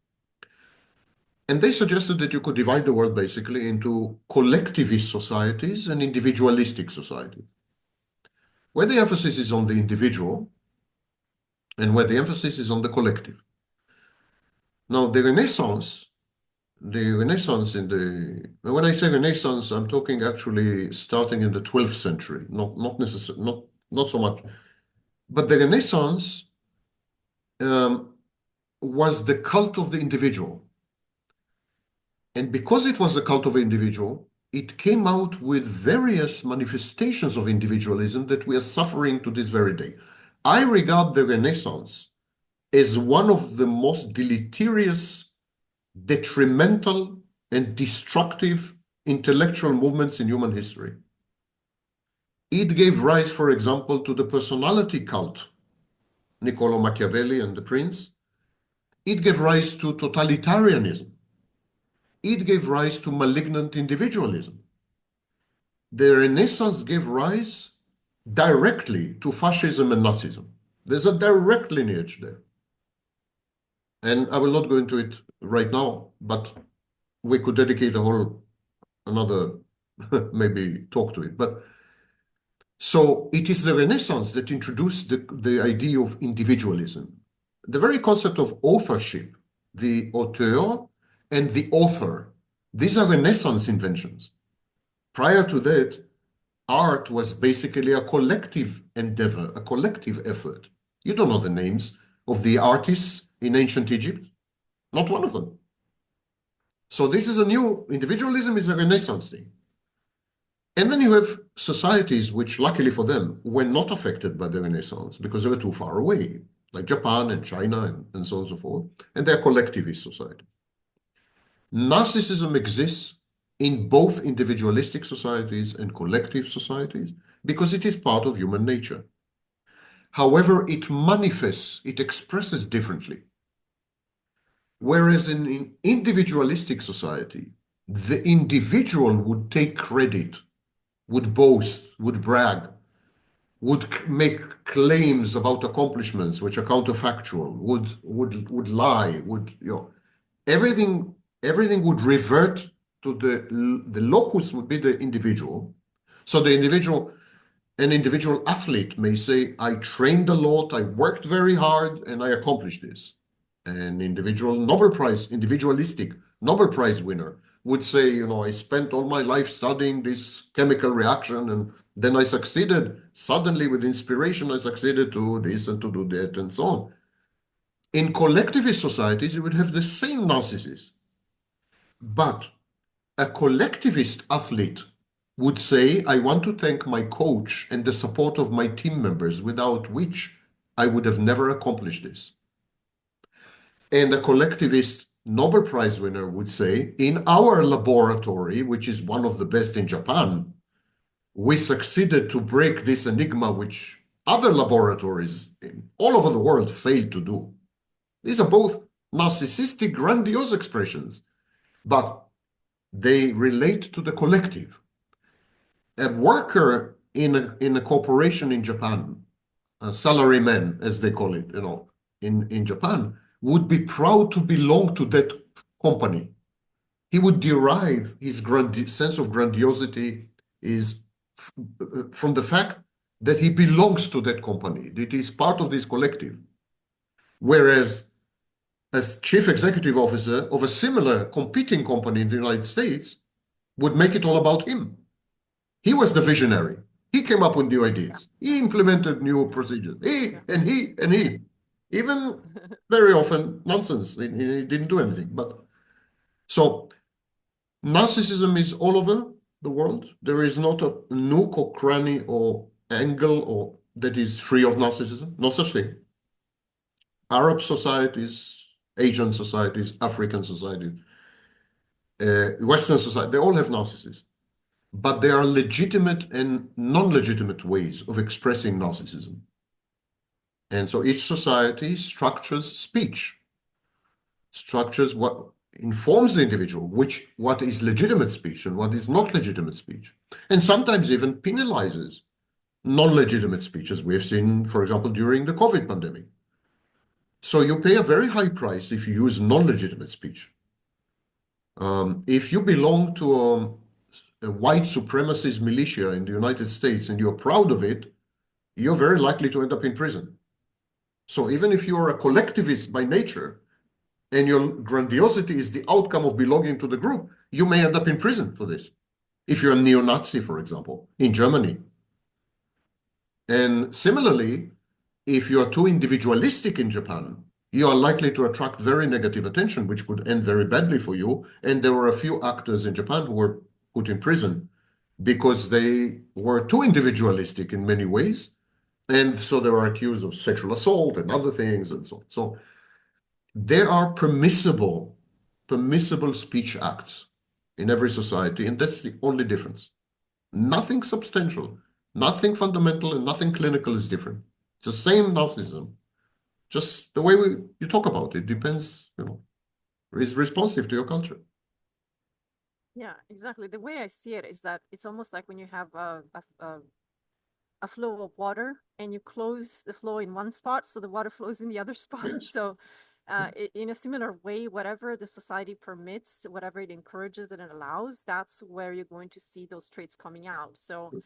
And they suggested that you could divide the world basically into collectivist societies and individualistic societies, where the emphasis is on the individual and where the emphasis is on the collective. Now, the Renaissance when I say Renaissance, I'm talking actually starting in the 12th century, not necessarily, not so much. But the Renaissance was the cult of the individual. And because it was the cult of the individual, it came out with various manifestations of individualism that we are suffering to this very day. I regard the Renaissance as one of the most deleterious, detrimental, and destructive intellectual movements in human history. It gave rise, for example, to the personality cult, Niccolo Machiavelli and the Prince. It gave rise to totalitarianism. It gave rise to malignant individualism. The Renaissance gave rise directly to fascism and Nazism. There's a direct lineage there. And I will not go into it right now, but we could dedicate another maybe talk to it. But so it is the Renaissance that introduced the idea of individualism. The very concept of authorship, the auteur and the author, these are Renaissance inventions. Prior to that, art was basically a collective endeavor, a collective effort. You don't know the names of the artists in ancient Egypt, not one of them. So this is individualism is a Renaissance thing. And then you have societies which, luckily for them, were not affected by the Renaissance because they were too far away, like Japan and China and so on and so forth, and they're collectivist society. Narcissism exists in both individualistic societies and collective societies because it is part of human nature. However, it manifests, it expresses differently. Whereas in an individualistic society, the individual would take credit, would boast, would brag, would make claims about accomplishments which are counterfactual, would lie, everything would revert to the locus would be the individual. So an individual athlete may say, I trained a lot, I worked very hard, and I accomplished this. An individualistic Nobel Prize winner would say, I spent all my life studying this chemical reaction and then I succeeded. Suddenly, with inspiration, I succeeded to do this and to do that and so on. In collectivist societies, you would have the same narcissist. But a collectivist athlete would say, I want to thank my coach and the support of my team members, without which I would have never accomplished this. And a collectivist Nobel Prize winner would say, in our laboratory, which is one of the best in Japan, we succeeded to break this enigma which other laboratories all over the world failed to do. These are both narcissistic, grandiose expressions, but they relate to the collective. A worker in a corporation in Japan, a salaryman, as they call it, in Japan, would be proud to belong to that company. He would derive his sense of grandiosity from the fact that he belongs to that company, that he's part of this collective. Whereas as chief executive officer of a similar competing company in the United States would make it all about him. He was the visionary. He came up with new ideas. He implemented new procedures. He. Even very often nonsense. He didn't do anything. So narcissism is all over the world. There is not a nook or cranny or angle that is free of narcissism. No such thing. Arab societies, Asian societies, African societies, Western society, they all have narcissists. But there are legitimate and non-legitimate ways of expressing narcissism. And so each society structures speech, structures what informs the individual, what is legitimate speech and what is not legitimate speech, and sometimes even penalizes non-legitimate speech, as we have seen, for example, during the COVID pandemic. So you pay a very high price if you use non-legitimate speech. If you belong to a white supremacist militia in the United States and you're proud of it, you're very likely to end up in prison. So even if you're a collectivist by nature and your grandiosity is the outcome of belonging to the group, you may end up in prison for this. If you're a neo-Nazi, for example, in Germany. And similarly, if you're too individualistic in Japan, you are likely to attract very negative attention, which could end very badly for you. And there were a few actors in Japan who were put in prison because they were too individualistic in many ways. And so they were accused of sexual assault and other things and so on. So there are permissible speech acts in every society, and that's the only difference. Nothing substantial, nothing fundamental, and nothing clinical is different. It's the same narcissism. Just the way you talk about it depends, is responsive to your culture. Yeah, exactly. The way I see it is that it's almost like when you have a flow of water and you close the flow in one spot, so the water flows in the other spot. Yes. So in a similar way, whatever the society permits, whatever it encourages and it allows, that's where you're going to see those traits coming out. So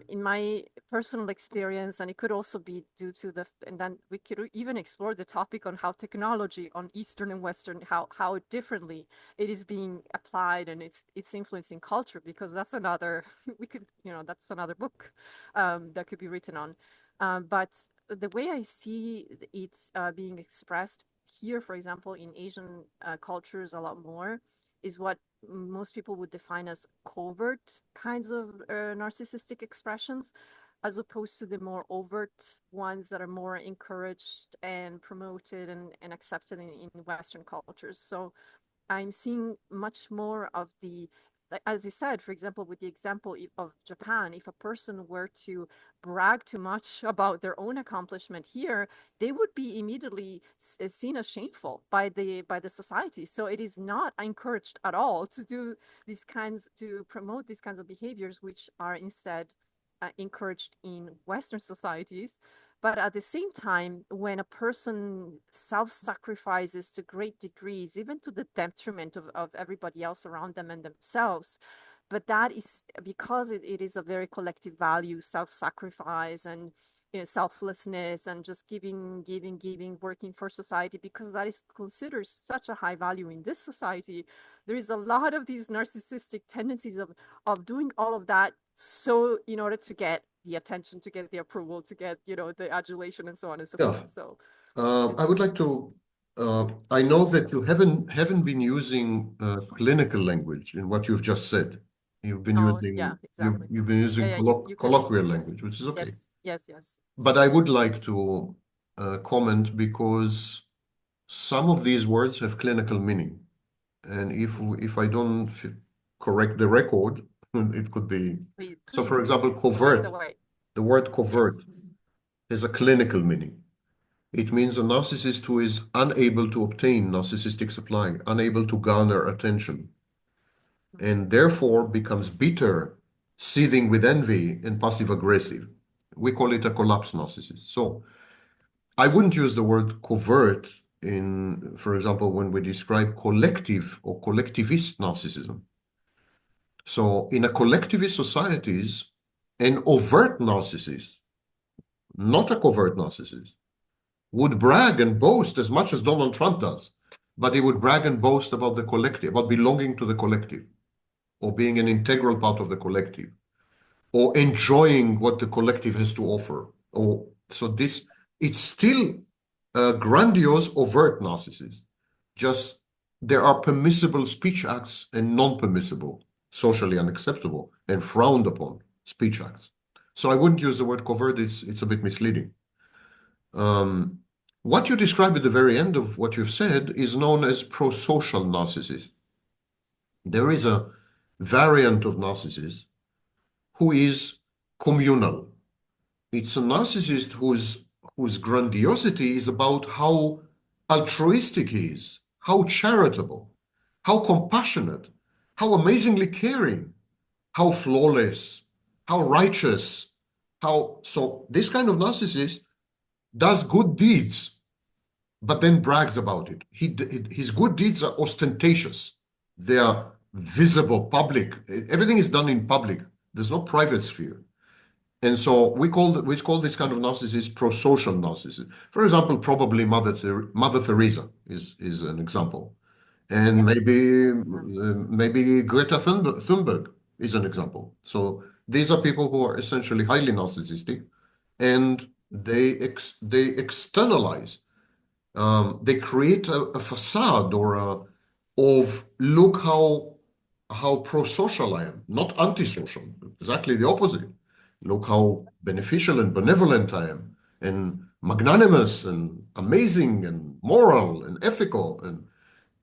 in my personal experience, and it could also be due to and then we could even explore the topic on how technology on Eastern and Western, how differently it is being applied and it's influencing culture, because that's another, that's another book that could be written on. But the way I see it being expressed here, for example, in Asian cultures a lot more, is what most people would define as covert kinds of narcissistic expressions, as opposed to the more overt ones that are more encouraged and promoted and accepted in Western cultures. So I'm seeing much more of as you said, for example, with the example of Japan, if a person were to brag too much about their own accomplishment here, they would be immediately seen as shameful by the society. So it is not encouraged at all to do to promote these kinds of behaviors, which are instead encouraged in Western societies. But at the same time, when a person self-sacrifices to great degrees, even to the detriment of everybody else around them and themselves, but that is because it is a very collective value, self-sacrifice, and selflessness and just giving, working for society, because that is considered such a high value in this society. There is a lot of these narcissistic tendencies of doing all of that, so in order to get the attention, to get the approval, to get, the adulation and so on and so Yeah. forth. So I would like to. I know that you haven't been using clinical language in what you've just said. You've been oh yeah, using exactly. Yeah, yeah, you can. colloquial language, which is okay. Yes, yes, yes. But I would like to comment because some of these words have clinical meaning, and if I don't correct the record, it could be. So, for Please example, correct covert. away. The word covert Yes. has a clinical meaning. It means a narcissist who is unable to obtain narcissistic supply, unable to garner attention, and therefore becomes bitter, seething with envy, and passive aggressive. We call it a collapsed narcissist. So I wouldn't use the word covert in, for example, when we describe collective or collectivist narcissism. So in a collectivist societies, an overt narcissist, not a covert narcissist, would brag and boast as much as Donald Trump does, but he would brag and boast about the collective, about belonging to the collective, or being an integral part of the collective, or enjoying what the collective has to offer. Or so this, it's still a grandiose, overt narcissism. Just there are permissible speech acts and non-permissible, socially unacceptable and frowned upon speech acts. So I wouldn't use the word covert, it's a bit misleading. What you describe at the very end of what you've said is known as prosocial narcissist. There is a variant of narcissist who is communal. It's a narcissist whose grandiosity is about how altruistic he is, how charitable, how compassionate, how amazingly caring, how flawless, how righteous, how so this kind of narcissist does good deeds but then brags about it. His good deeds are ostentatious. They are visible, public. Everything is done in public. There's no private sphere. And so we call this kind of narcissist prosocial narcissist. For example, probably Mother Teresa is an example. And Yep. maybe Greta Thunberg is an example. So these are people who are essentially highly narcissistic, and they externalize, they create a facade of look how pro-social I am, not antisocial, exactly the opposite. Look how beneficial and benevolent I am, and magnanimous and amazing and moral and ethical. And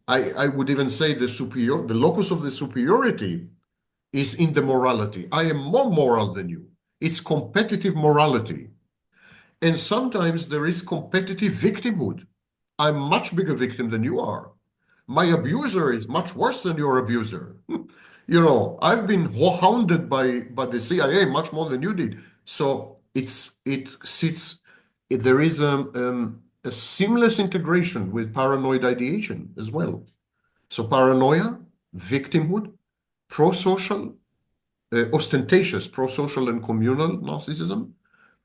I would even say the locus of the superiority is in the morality. I am more moral than you. It's competitive morality. And sometimes there is competitive victimhood. I'm much bigger victim than you are. My abuser is much worse than your abuser. I've been hounded by the CIA much more than you did. So there is a seamless integration with paranoid ideation as well. So paranoia, victimhood, pro-social, ostentatious, pro-social and communal narcissism,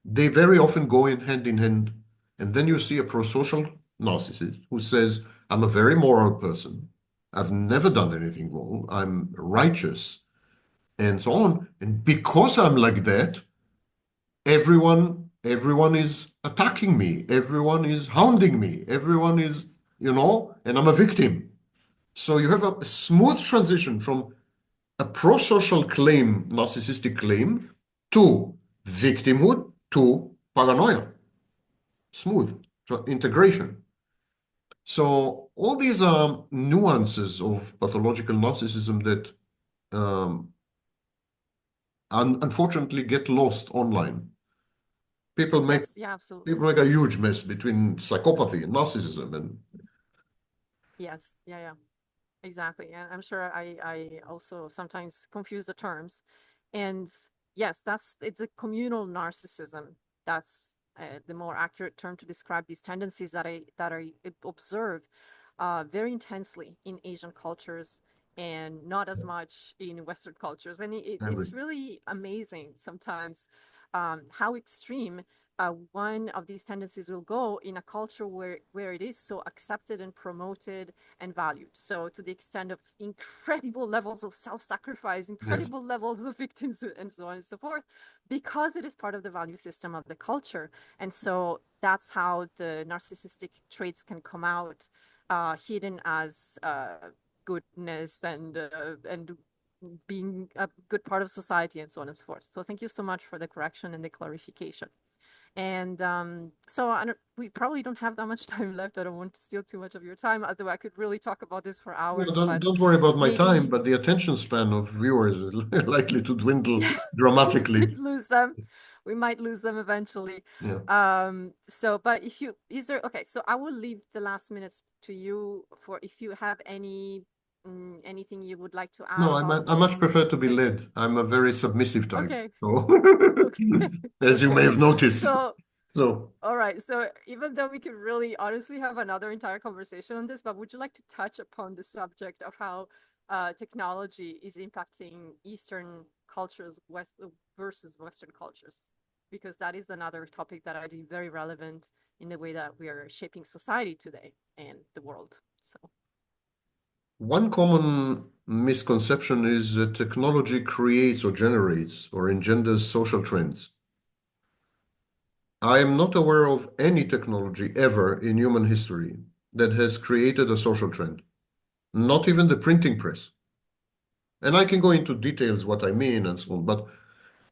they very often go in hand. And then you see a prosocial narcissist who says, I'm a very moral person. I've never done anything wrong. I'm righteous, and so on. And because I'm like that, everyone is attacking me. Everyone is hounding me. Everyone is, and I'm a victim. So you have a smooth transition from a prosocial claim, narcissistic claim, to victimhood, to paranoia. Smooth integration. So all these are nuances of pathological narcissism that unfortunately get lost online. People make Yes, yeah, absolutely. people make a huge mess between psychopathy and narcissism, and Yes, yeah, yeah, exactly. And I'm sure I also sometimes confuse the terms. And yes, it's a communal narcissism. That's the more accurate term to describe these tendencies that I observe very intensely in Asian cultures and not as much in Western cultures. And it's really amazing sometimes how extreme one of these tendencies will go in a culture where it is so accepted and promoted and valued. So to the extent of incredible levels of self-sacrifice, incredible levels of victims, and so on and so forth, because it is part of the value system of the culture. And so that's how the narcissistic traits can come out, hidden as goodness and being a good part of society and so on and so forth. So thank you so much for the correction and the clarification. And so we probably don't have that much time left. I don't want to steal too much of your time, although I could really talk about this for hours. Don't worry about my time, maybe but the attention span of viewers is likely to dwindle dramatically. we could lose them. We might lose them eventually. Yeah. But okay, so I will leave the last minutes to you for if you have anything you would like to add No, about I much this. prefer to be led. I'm a very submissive type. Okay. So, Okay. as you may have noticed. So, all right. So even though we could really honestly have another entire conversation on this, but would you like to touch upon the subject of how technology is impacting Eastern cultures versus Western cultures? Because that is another topic that I think very relevant in the way that we are shaping society today and the world. So. One common misconception is that technology creates or generates or engenders social trends. I am not aware of any technology ever in human history that has created a social trend, not even the printing press. And I can go into details what I mean and so on, but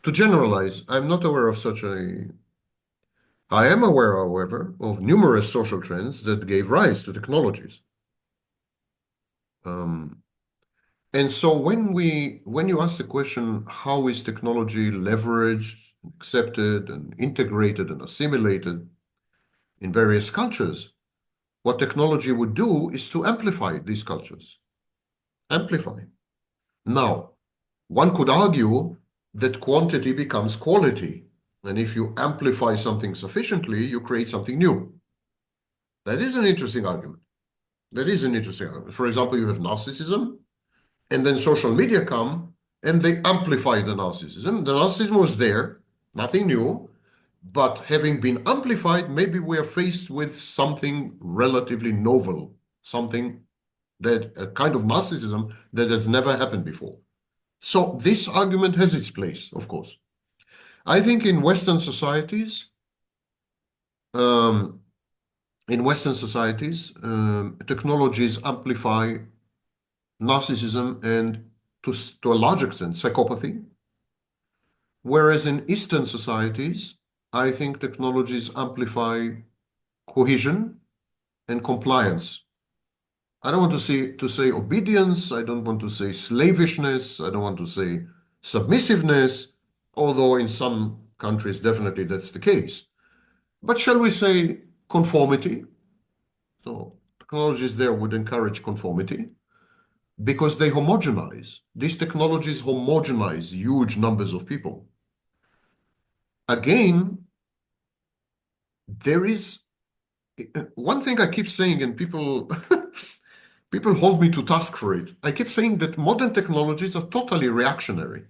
to generalize, I'm not aware of such a. I am aware, however, of numerous social trends that gave rise to technologies. And so when you ask the question, how is technology leveraged, accepted, and integrated and assimilated in various cultures, what technology would do is to amplify these cultures. Amplify. Now, one could argue that quantity becomes quality. And if you amplify something sufficiently, you create something new. That is an interesting argument. That is an interesting argument. For example, you have narcissism, and then social media come and they amplify the narcissism. The narcissism was there, nothing new, but having been amplified, maybe we are faced with something relatively novel, something that a kind of narcissism that has never happened before. So this argument has its place, of course. I think in Western societies, technologies amplify narcissism and to a large extent psychopathy. Whereas in Eastern societies, I think technologies amplify cohesion and compliance. I don't want to say obedience. I don't want to say slavishness. I don't want to say submissiveness, although in some countries, definitely that's the case. But shall we say conformity? So technologies there would encourage conformity because they homogenize. These technologies homogenize huge numbers of people. Again, there is one thing I keep saying, and people people hold me to task for it. I keep saying that modern technologies are totally reactionary.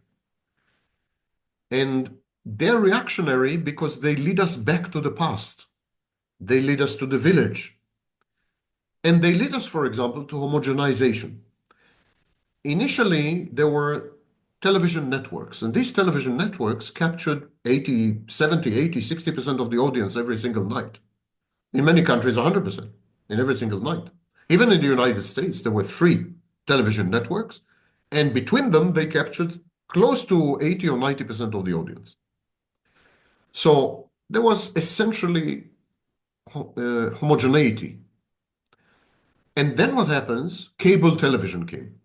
And they're reactionary because they lead us back to the past. They lead us to the village. And they lead us, for example, to homogenization. Initially, there were television networks, and these television networks captured 80, 70, 80, 60% of the audience every single night. In many countries, 100% in every single night. Even in the United States, there were 3 television networks, and between them, they captured close to 80 or 90% of the audience. So there was essentially homogeneity. And then what happens? Cable television came.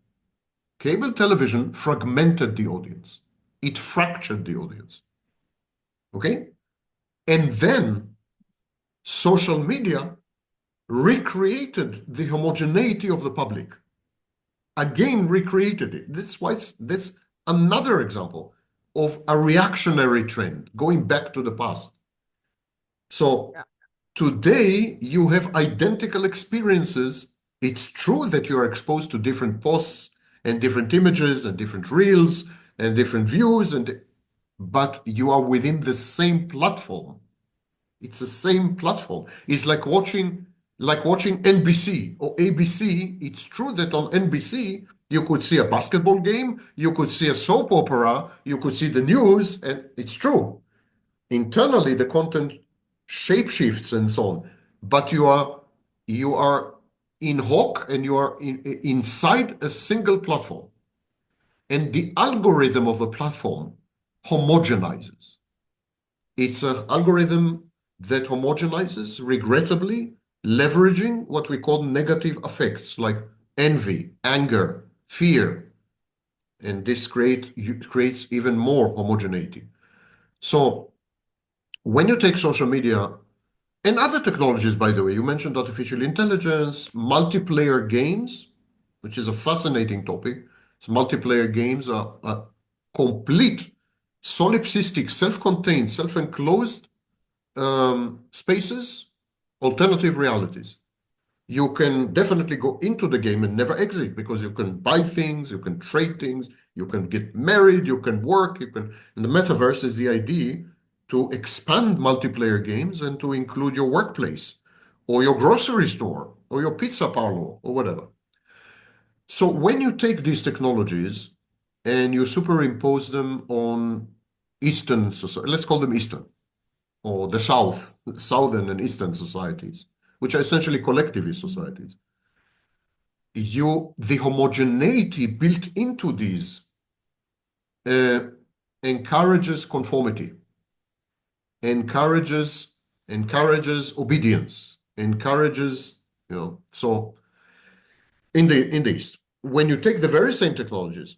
Cable television fragmented the audience. It fractured the audience. Okay? And then social media recreated the homogeneity of the public. Again, recreated it. That's another example of a reactionary trend, going back to the past. So today, you have identical experiences. It's true that you are exposed to different posts and different images and different reels and different views, but you are within the same platform. It's the same platform. It's like watching NBC or ABC. It's true that on NBC you could see a basketball game, you could see a soap opera, you could see the news, and it's true. Internally, the content shapeshifts and so on, but you are in hoc and you are inside a single platform. And the algorithm of a platform homogenizes. It's an algorithm that homogenizes, regrettably, leveraging what we call negative affects like envy, anger, fear. And this creates even more homogeneity. So when you take social media and other technologies, by the way, you mentioned artificial intelligence, multiplayer games, which is a fascinating topic. So multiplayer games are complete, solipsistic, self-contained, self-enclosed spaces, alternative realities. You can definitely go into the game and never exit because you can buy things, you can trade things, you can get married, you can work, and the metaverse is the idea to expand multiplayer games and to include your workplace or your grocery store or your pizza parlor or whatever. So when you take these technologies and you superimpose them on Eastern society, let's call them Eastern, or the Southern and Eastern societies, which are essentially collectivist societies, the homogeneity built into these encourages conformity, encourages obedience, encourages, so in the East, when you take the very same technologies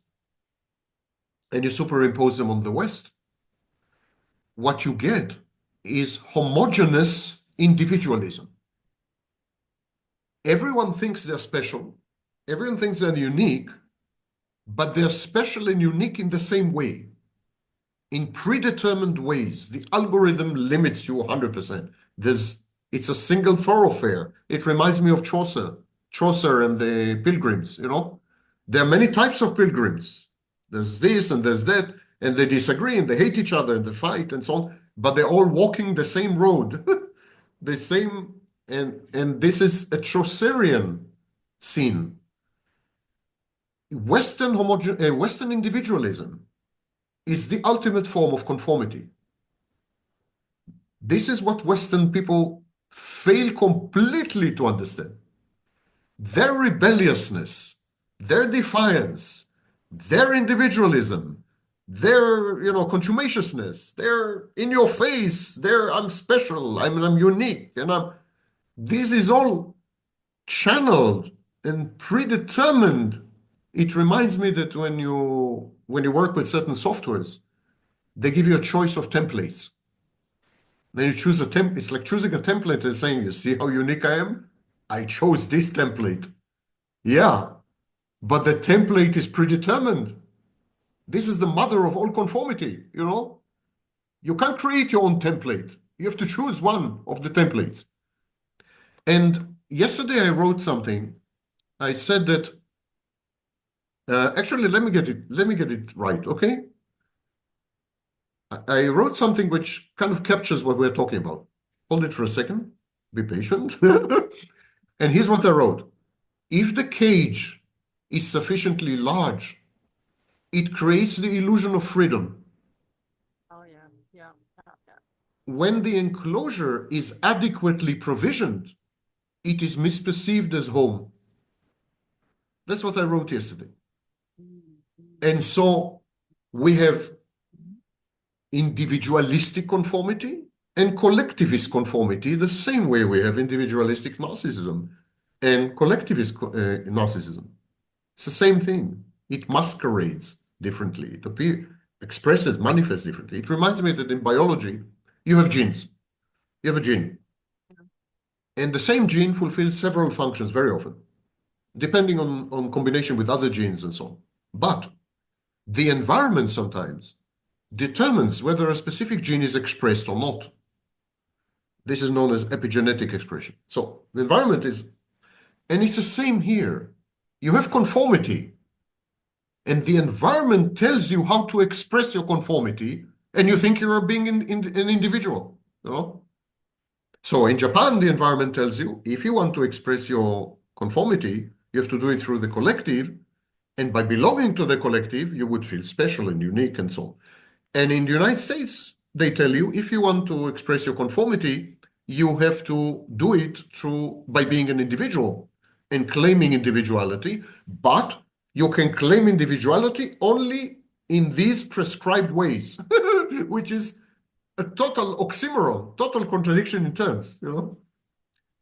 and you superimpose them on the West, what you get is homogeneous individualism. Everyone thinks they're special, everyone thinks they're unique, but they're special and unique in the same way, in predetermined ways. The algorithm limits you 100%. It's a single thoroughfare. It reminds me of Chaucer and the pilgrims, There are many types of pilgrims. There's this and there's that, and they disagree and they hate each other and they fight and so on, but they're all walking the same road, the same, and this is a Chaucerian scene. Western individualism is the ultimate form of conformity. This is what Western people fail completely to understand. Their rebelliousness, their defiance, their individualism, their contumaciousness, they're in your face, I'm special, I'm unique, this is all channeled and predetermined. It reminds me that when you work with certain softwares, they give you a choice of templates. Then you choose a template. It's like choosing a template and saying, you see how unique I am? I chose this template. Yeah, but the template is predetermined. This is the mother of all conformity, You can't create your own template. You have to choose one of the templates. And yesterday I wrote something. I said that, actually, let me get it right, okay? I wrote something which kind of captures what we're talking about. Hold it for a second. Be patient. And here's what I wrote. If the cage is sufficiently large, it creates the illusion of freedom. Oh, yeah. Yeah. When the enclosure is adequately provisioned, it is misperceived as home. That's what I wrote yesterday. And so we have individualistic conformity and collectivist conformity, the same way we have individualistic narcissism and collectivist narcissism. It's the same thing. It masquerades differently. It expresses, manifests differently. It reminds me that in biology, you have genes. You have a gene. And the same gene fulfills several functions very often, depending on combination with other genes and so on. But the environment sometimes determines whether a specific gene is expressed or not. This is known as epigenetic expression. So the environment is, and it's the same here. You have conformity, and the environment tells you how to express your conformity, and you think you're being an individual, So in Japan, the environment tells you if you want to express your conformity, you have to do it through the collective. And by belonging to the collective, you would feel special and unique and so on. And in the United States, they tell you if you want to express your conformity, you have to do it through by being an individual and claiming individuality. But you can claim individuality only in these prescribed ways, which is a total oxymoron, total contradiction in terms, you know?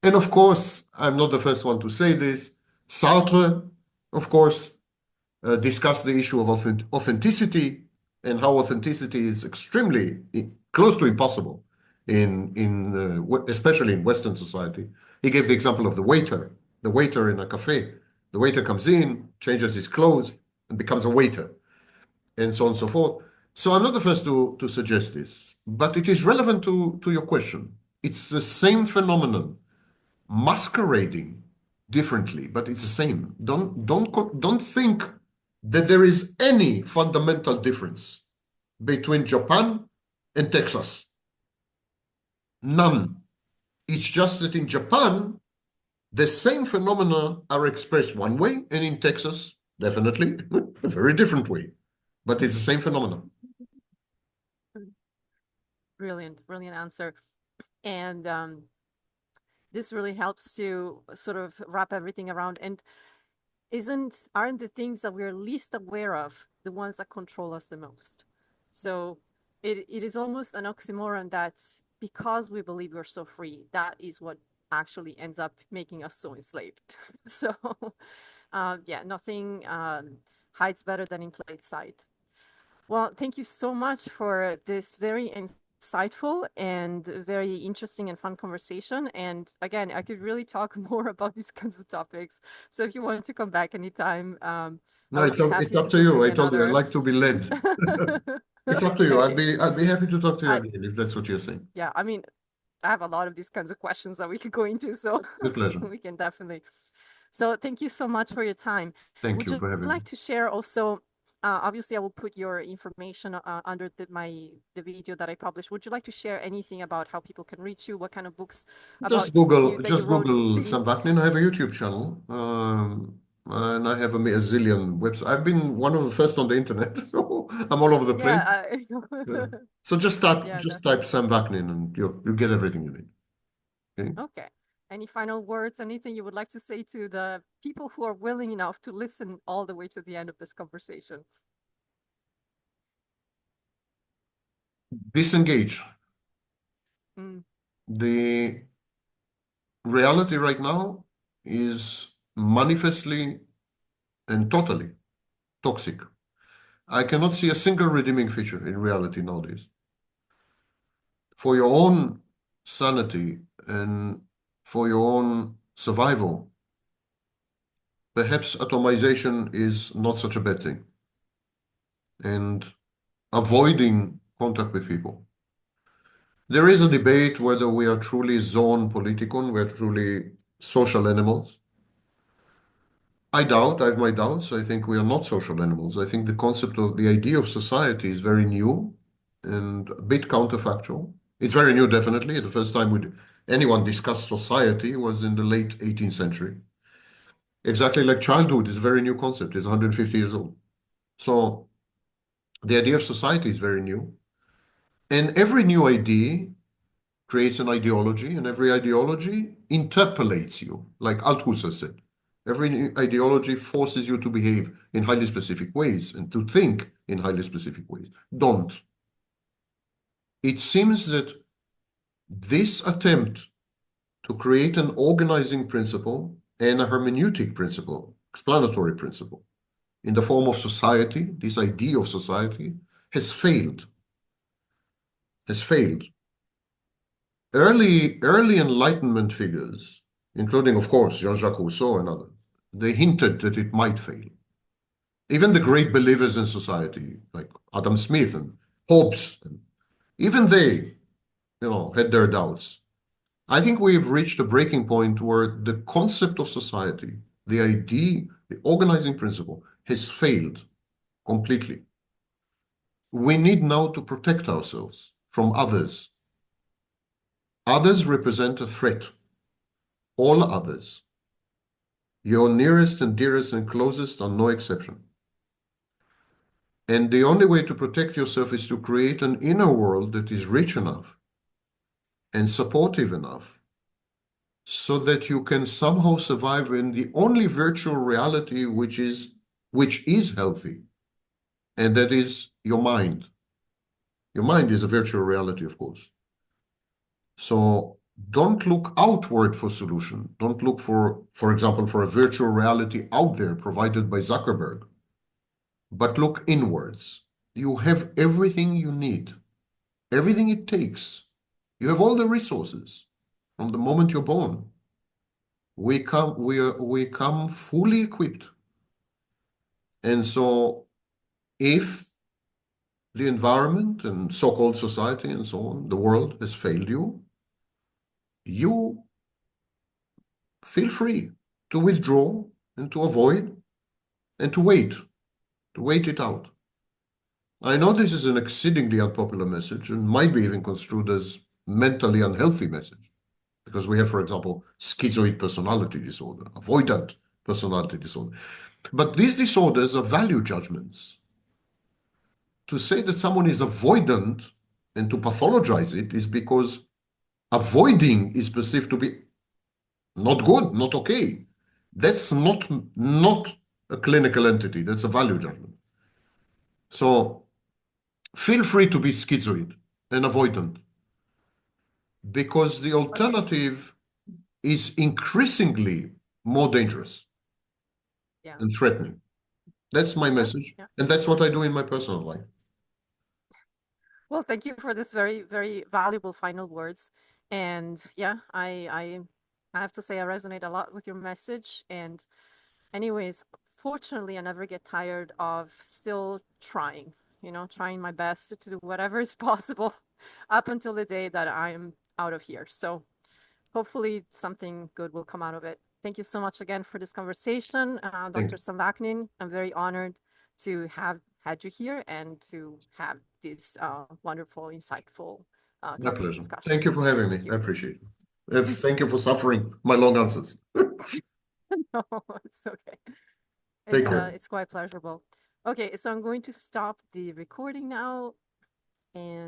And of course, I'm not the first one to say this. Sartre, of course, discussed the issue of authenticity and how authenticity is extremely close to impossible especially in Western society. He gave the example of the waiter in a cafe. The waiter comes in, changes his clothes, and becomes a waiter, and so on and so forth. So I'm not the first to suggest this, but it is relevant to your question. It's the same phenomenon, masquerading differently, but it's the same. Don't think that there is any fundamental difference between Japan and Texas. None. It's just that in Japan, the same phenomena are expressed one way, and in Texas, definitely a very different way. But it's the same phenomenon. Brilliant, brilliant answer. And this really helps to sort of wrap everything around. And aren't the things that we're least aware of the ones that control us the most? So it is almost an oxymoron that because we believe we're so free, that is what actually ends up making us so enslaved. So yeah, nothing hides better than in plain sight. Well, thank you so much for this very insightful and very interesting and fun conversation. And again, I could really talk more about these kinds of topics. So if you want to come back anytime, I No, would be it's happy up to to do you. maybe I told you I another. like to be led. It's up to you. Okay. I'd be happy to talk to you I again if that's what you're saying. Yeah, I mean, I have a lot of these kinds of questions that we could go into, so With pleasure. we can definitely. So thank you so much for your time. Thank Would you you for having me. like to share also, obviously I will put your information under the video that I published. Would you like to share anything about how people can reach you, what kind of books about you that you Just wrote? Google Sam Vaknin. I have a YouTube channel, and I have a zillion websites. I've been one of the first on the internet, so I'm all over the place. Yeah, Yeah. So yeah, just type definitely. Sam Vaknin, and you get everything you need. Okay? Okay. Any final words, anything you would like to say to the people who are willing enough to listen all the way to the end of this conversation? Disengage. Mm. The reality right now is manifestly and totally toxic. I cannot see a single redeeming feature in reality nowadays. For your own sanity and for your own survival, perhaps atomization is not such a bad thing. And avoiding contact with people. There is a debate whether we are truly zone politikon, we're truly social animals. I have my doubts. I think we are not social animals. I think the concept of the idea of society is very new and a bit counterfactual. It's very new, definitely. The first time anyone discussed society was in the late 18th century. Exactly like childhood is a very new concept. It's 150 years old. So the idea of society is very new. And every new idea creates an ideology, and every ideology interpolates you, like Althusser said. Every new ideology forces you to behave in highly specific ways and to think in highly specific ways. Don't. It seems that this attempt to create an organizing principle and a hermeneutic principle, explanatory principle, in the form of society, this idea of society, has failed. Has failed. Early Enlightenment figures, including, of course, Jean-Jacques Rousseau and others, they hinted that it might fail. Even the great believers in society, like Adam Smith and Hobbes, even they, had their doubts. I think we've reached a breaking point where the concept of society, the idea, the organizing principle, has failed completely. We need now to protect ourselves from others. Others represent a threat. All others. Your nearest and dearest and closest are no exception. And the only way to protect yourself is to create an inner world that is rich enough and supportive enough so that you can somehow survive in the only virtual reality which is healthy, and that is your mind. Your mind is a virtual reality, of course. So don't look outward for solution. Don't look for example, for a virtual reality out there provided by Zuckerberg, but look inwards. You have everything you need, everything it takes. You have all the resources from the moment you're born. We come fully equipped. And so if the environment and so-called society and so on, the world has failed you, you feel free to withdraw and to avoid and to wait it out. I know this is an exceedingly unpopular message and might be even construed as mentally unhealthy message, because we have, for example, schizoid personality disorder, avoidant personality disorder. But these disorders are value judgments. To say that someone is avoidant and to pathologize it is because avoiding is perceived to be not good, not okay. That's not a clinical entity. That's a value judgment. So feel free to be schizoid and avoidant, because the alternative is increasingly more dangerous and threatening. That's my message. And that's what I do in my personal life. Well, thank you for this very, very valuable final words. And yeah, I have to say I resonate a lot with your message. And anyways, fortunately, I never get tired of still trying, trying my best to do whatever is possible up until the day that I'm out of here. So hopefully something good will come out of it. Thank you so much again for this conversation, Dr. Samvaknin. I'm very honored to have had you here and to have this wonderful, insightful My topic pleasure. discussion. Thank you for having me. I appreciate it. And thank you for suffering my long answers. No, it's okay. Take care. It's quite pleasurable. Okay, so I'm going to stop the recording now and